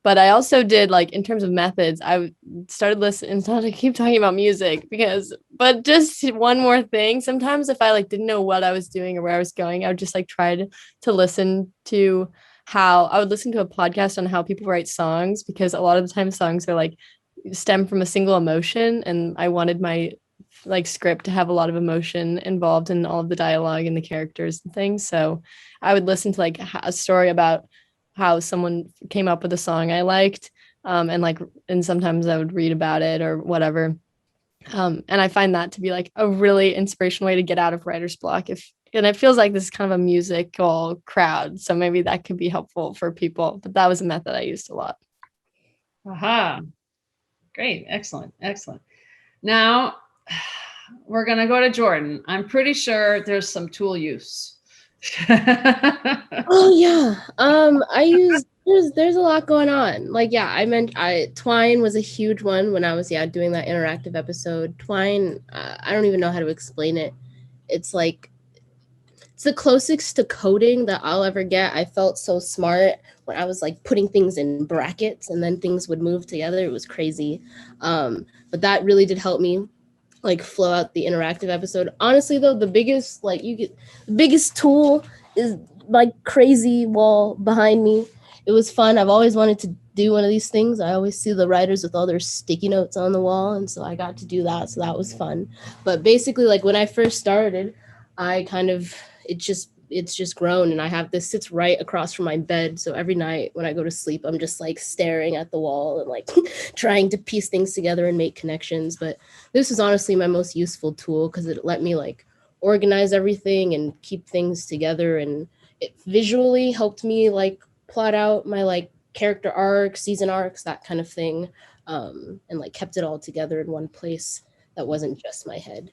But I also did, like, in terms of methods, I started listening. It's not to keep talking about music but just one more thing. Sometimes if I like didn't know what I was doing or where I was going, I would just like try to listen to I would listen to a podcast on how people write songs, because a lot of the time songs are like stem from a single emotion, and I wanted my like script to have a lot of emotion involved in all of the dialogue and the characters and things. So I would listen to like a story about how someone came up with a song I liked, and sometimes I would read about it or whatever. And I find that to be like a really inspirational way to get out of writer's block. And it feels like this is kind of a musical crowd, so maybe that could be helpful for people. But that was a method I used a lot. Aha. Great. Excellent. Now we're going to go to Jordan. I'm pretty sure there's some tool use. Oh yeah. I use there's a lot going on. Like, yeah, Twine was a huge one when I was doing that interactive episode. Twine, I don't even know how to explain it. It's like it's the closest to coding that I'll ever get. I felt so smart when I was like putting things in brackets and then things would move together. It was crazy. But that really did help me like flow out the interactive episode. Honestly though, the biggest tool is like crazy wall behind me. It was fun. I've always wanted to do one of these things. I always see the writers with all their sticky notes on the wall, and so I got to do that, so that was fun. But basically, like when I first started, it's just grown, and this sits right across from my bed, so every night when I go to sleep, I'm just like staring at the wall and like trying to piece things together and make connections. But this is honestly my most useful tool because it let me like organize everything and keep things together, and it visually helped me like plot out my like character arcs, season arcs, that kind of thing, and like kept it all together in one place that wasn't just my head.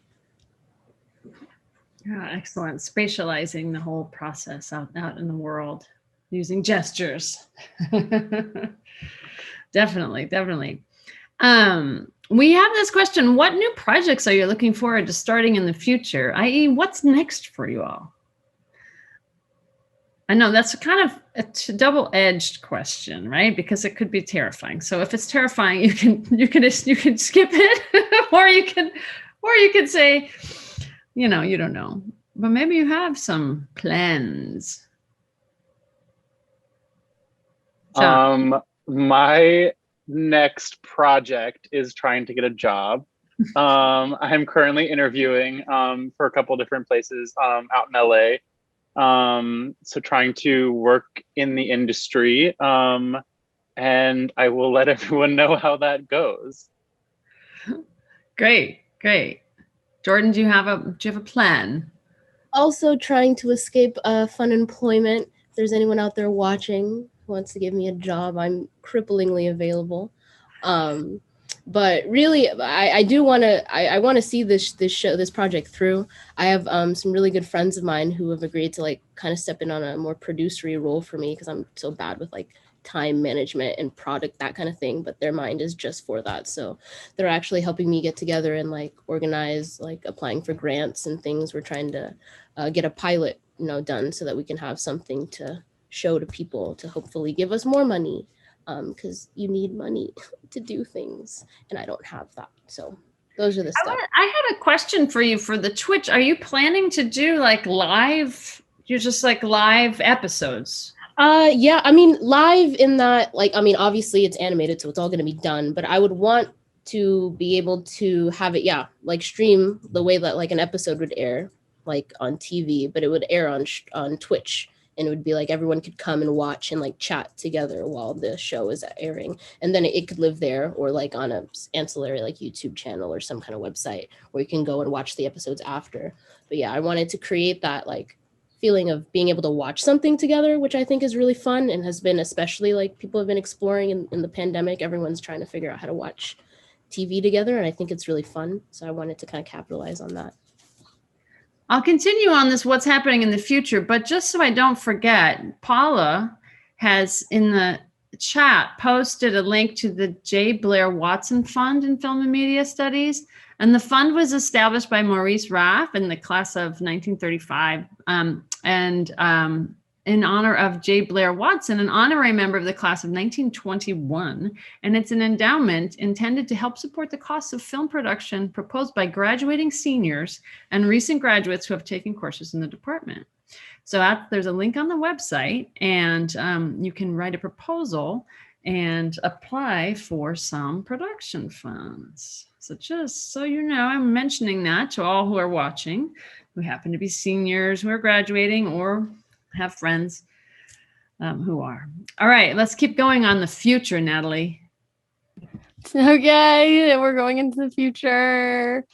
Yeah, excellent. Spatializing the whole process out in the world using gestures. Definitely. We have this question: what new projects are you looking forward to starting in the future? i.e., what's next for you all? I know that's kind of a double-edged question, right? Because it could be terrifying. So if it's terrifying, you can skip it, or you can say, you don't know, but maybe you have some plans. John. My next project is trying to get a job. I'm currently interviewing for a couple different places out in LA. So trying to work in the industry, and I will let everyone know how that goes. Great. Jordan, do you have a plan? Also trying to escape fun employment. If there's anyone out there watching who wants to give me a job, I'm cripplingly available. But really, I want to see this project through. I have some really good friends of mine who have agreed to like kind of step in on a more producery role for me because I'm so bad with like time management and product, that kind of thing, but their mind is just for that. So they're actually helping me get together and like organize like applying for grants and things. We're trying to get a pilot done so that we can have something to show to people to hopefully give us more money, because you need money to do things and I don't have that. So those are the steps. I had a question for you for the Twitch. Are you planning to do like live? You're just like live episodes? Yeah, I mean live in that, like, I mean obviously it's animated, so it's all going to be done, but I would want to be able to have it, like stream the way that like an episode would air like on TV, but it would air on Twitch and it would be like everyone could come and watch and like chat together while the show is airing, and then it could live there or like on a ancillary like YouTube channel or some kind of website where you can go and watch the episodes after. But yeah, I wanted to create that like feeling of being able to watch something together, which I think is really fun and has been, especially like people have been exploring in the pandemic. Everyone's trying to figure out how to watch TV together, and I think it's really fun. So I wanted to kind of capitalize on that. I'll continue on this, what's happening in the future, but just so I don't forget, Paula has in the chat posted a link to the J. Blair Watson Fund in Film and Media Studies. And the fund was established by Maurice Raff in the class of 1935. In honor of J. Blair Watson, an honorary member of the class of 1921. And it's an endowment intended to help support the costs of film production proposed by graduating seniors and recent graduates who have taken courses in the department. So there's a link on the website, and you can write a proposal and apply for some production funds. So just so you know, I'm mentioning that to all who are watching, who happen to be seniors, who are graduating, or have friends who are. All right, let's keep going on the future, Natalie. Okay, we're going into the future.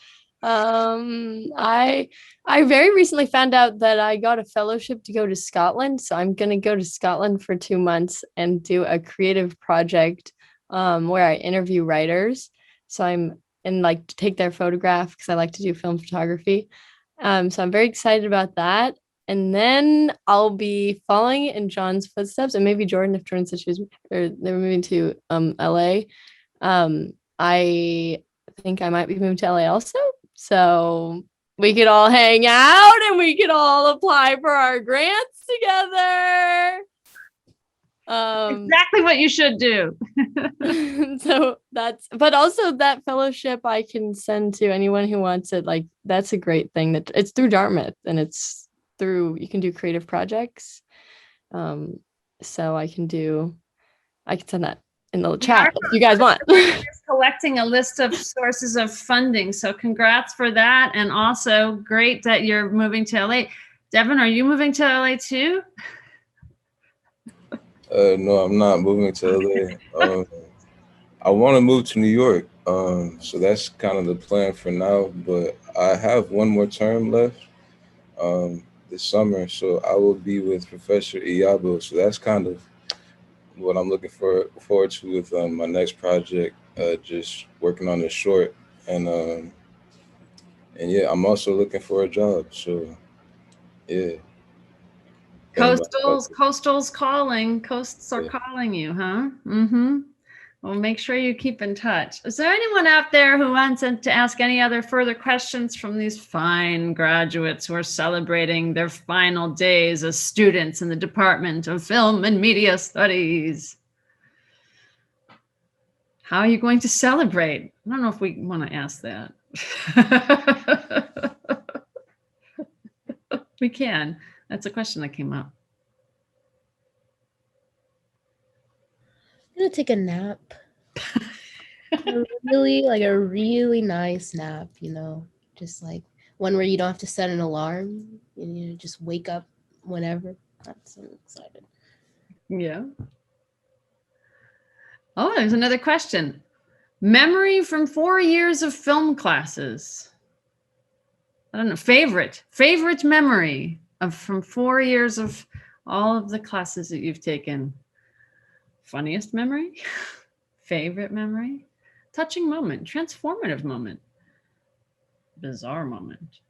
I very recently found out that I got a fellowship to go to Scotland, so I'm gonna go to Scotland for 2 months and do a creative project where I interview writers. So and like to take their photograph because I like to do film photography. So I'm very excited about that. And then I'll be following in John's footsteps, and maybe Jordan, if Jordan said they're moving to LA. I think I might be moving to LA also. So we could all hang out and we could all apply for our grants together. Exactly what you should do. So but also that fellowship I can send to anyone who wants it. Like, that's a great thing that it's through Dartmouth, and you can do creative projects. So I can send that in the chat if you guys want. Collecting a list of sources of funding. So congrats for that. And also great that you're moving to LA. Devin, are you moving to LA too? No, I'm not moving to LA. I want to move to New York. So that's kind of the plan for now, but I have one more term left this summer. So I will be with Professor Iyabo. So that's kind of what I'm looking forward to with my next project, just working on the short. And yeah, I'm also looking for a job. So yeah. Coastal's calling. Coasts are calling you, huh? Mm-hmm. Well, make sure you keep in touch. Is there anyone out there who wants to ask any other further questions from these fine graduates who are celebrating their final days as students in the Department of Film and Media Studies? How are you going to celebrate? I don't know if we want to ask that. We can. That's a question that came up. I'm gonna take a nap. a really nice nap, just like one where you don't have to set an alarm, you just wake up whenever. I'm excited. Yeah. Oh, there's another question. Memory from 4 years of film classes. I don't know, favorite memory from 4 years of all of the classes that you've taken. Funniest memory, favorite memory, touching moment, transformative moment, bizarre moment.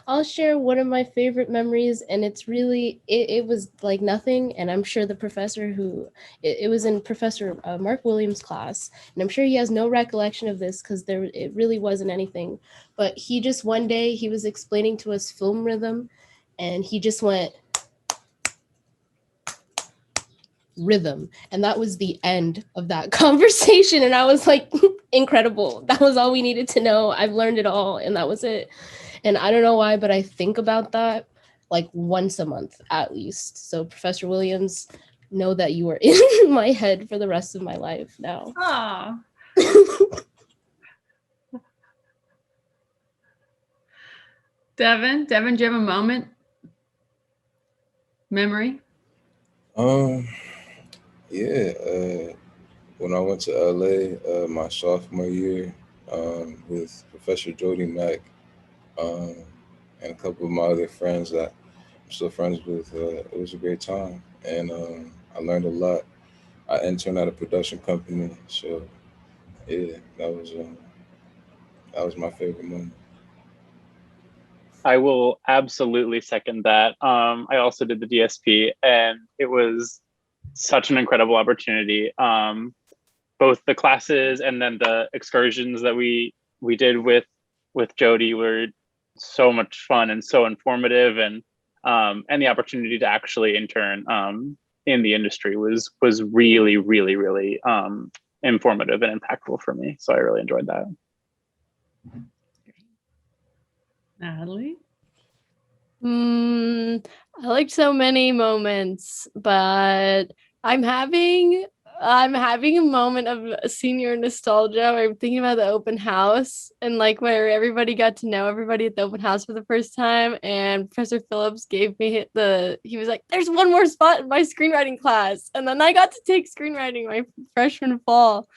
I'll share one of my favorite memories, and it's really, it was like nothing, and I'm sure the professor it was in Professor Mark Williams' class, and I'm sure he has no recollection of this because it really wasn't anything, but he just one day, he was explaining to us film rhythm, and he just went, rhythm, and that was the end of that conversation, and I was like, incredible. That was all we needed to know. I've learned it all, and that was it. And I don't know why, but I think about that like once a month at least. So Professor Williams, know that you are in my head for the rest of my life now. Aww. Devin, do you have a moment? Memory? Yeah. When I went to LA my sophomore year with Professor Jody Mack and a couple of my other friends that I'm still friends with, it was a great time, and I learned a lot. I interned at a production company, so yeah, that was my favorite moment. I will absolutely second that. I also did the DSP, and it was such an incredible opportunity. Both the classes and then the excursions that we did with Jody were so much fun and so informative, and the opportunity to actually intern in the industry was really, really, really informative and impactful for me. So I really enjoyed that. Natalie? I like so many moments, but I'm having a moment of senior nostalgia where I'm thinking about the open house and like where everybody got to know everybody at the open house for the first time. And Professor Phillips gave me he was like, there's one more spot in my screenwriting class. And then I got to take screenwriting my freshman fall.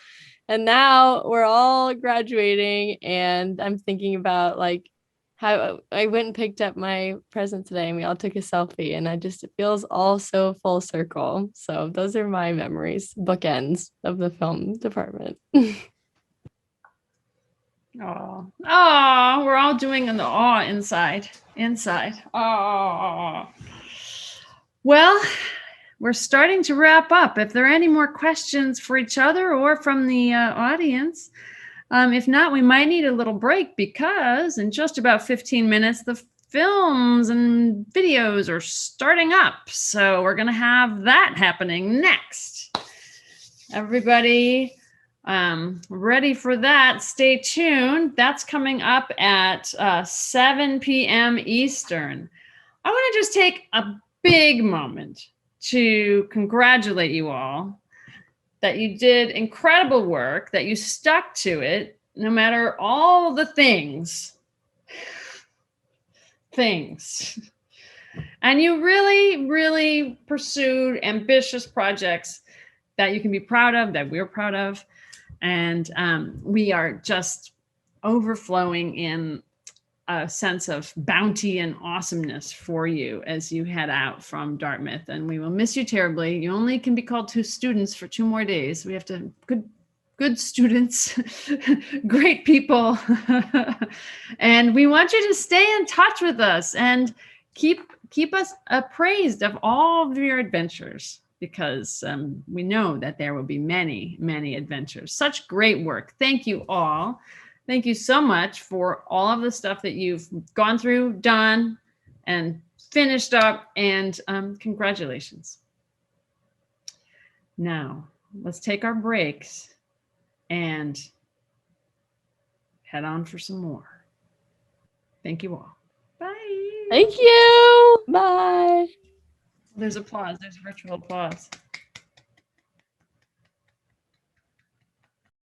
And now we're all graduating, and I'm thinking about like how I went and picked up my present today and we all took a selfie, and it feels all so full circle. So those are my memories, bookends of the film department. Oh, we're all doing an awe inside. Oh, well, we're starting to wrap up. If there are any more questions for each other or from the audience, if not, we might need a little break because in just about 15 minutes, the films and videos are starting up. So we're going to have that happening next. Everybody ready for that? Stay tuned. That's coming up at 7 p.m. Eastern. I want to just take a big moment to congratulate you all that you did incredible work, that you stuck to it, no matter all the things. And you really, really pursued ambitious projects that you can be proud of, that we're proud of. And we are just overflowing in a sense of bounty and awesomeness for you as you head out from Dartmouth. And we will miss you terribly. You only can be called 2 students for 2 more days. We have to, good students, great people. And we want you to stay in touch with us and keep us appraised of all of your adventures, because we know that there will be many, many adventures. Such great work. Thank you all. Thank you so much for all of the stuff that you've gone through, done, and finished up, and congratulations. Now, let's take our breaks and head on for some more. Thank you all. Bye. Thank you. Bye. There's applause. There's virtual applause.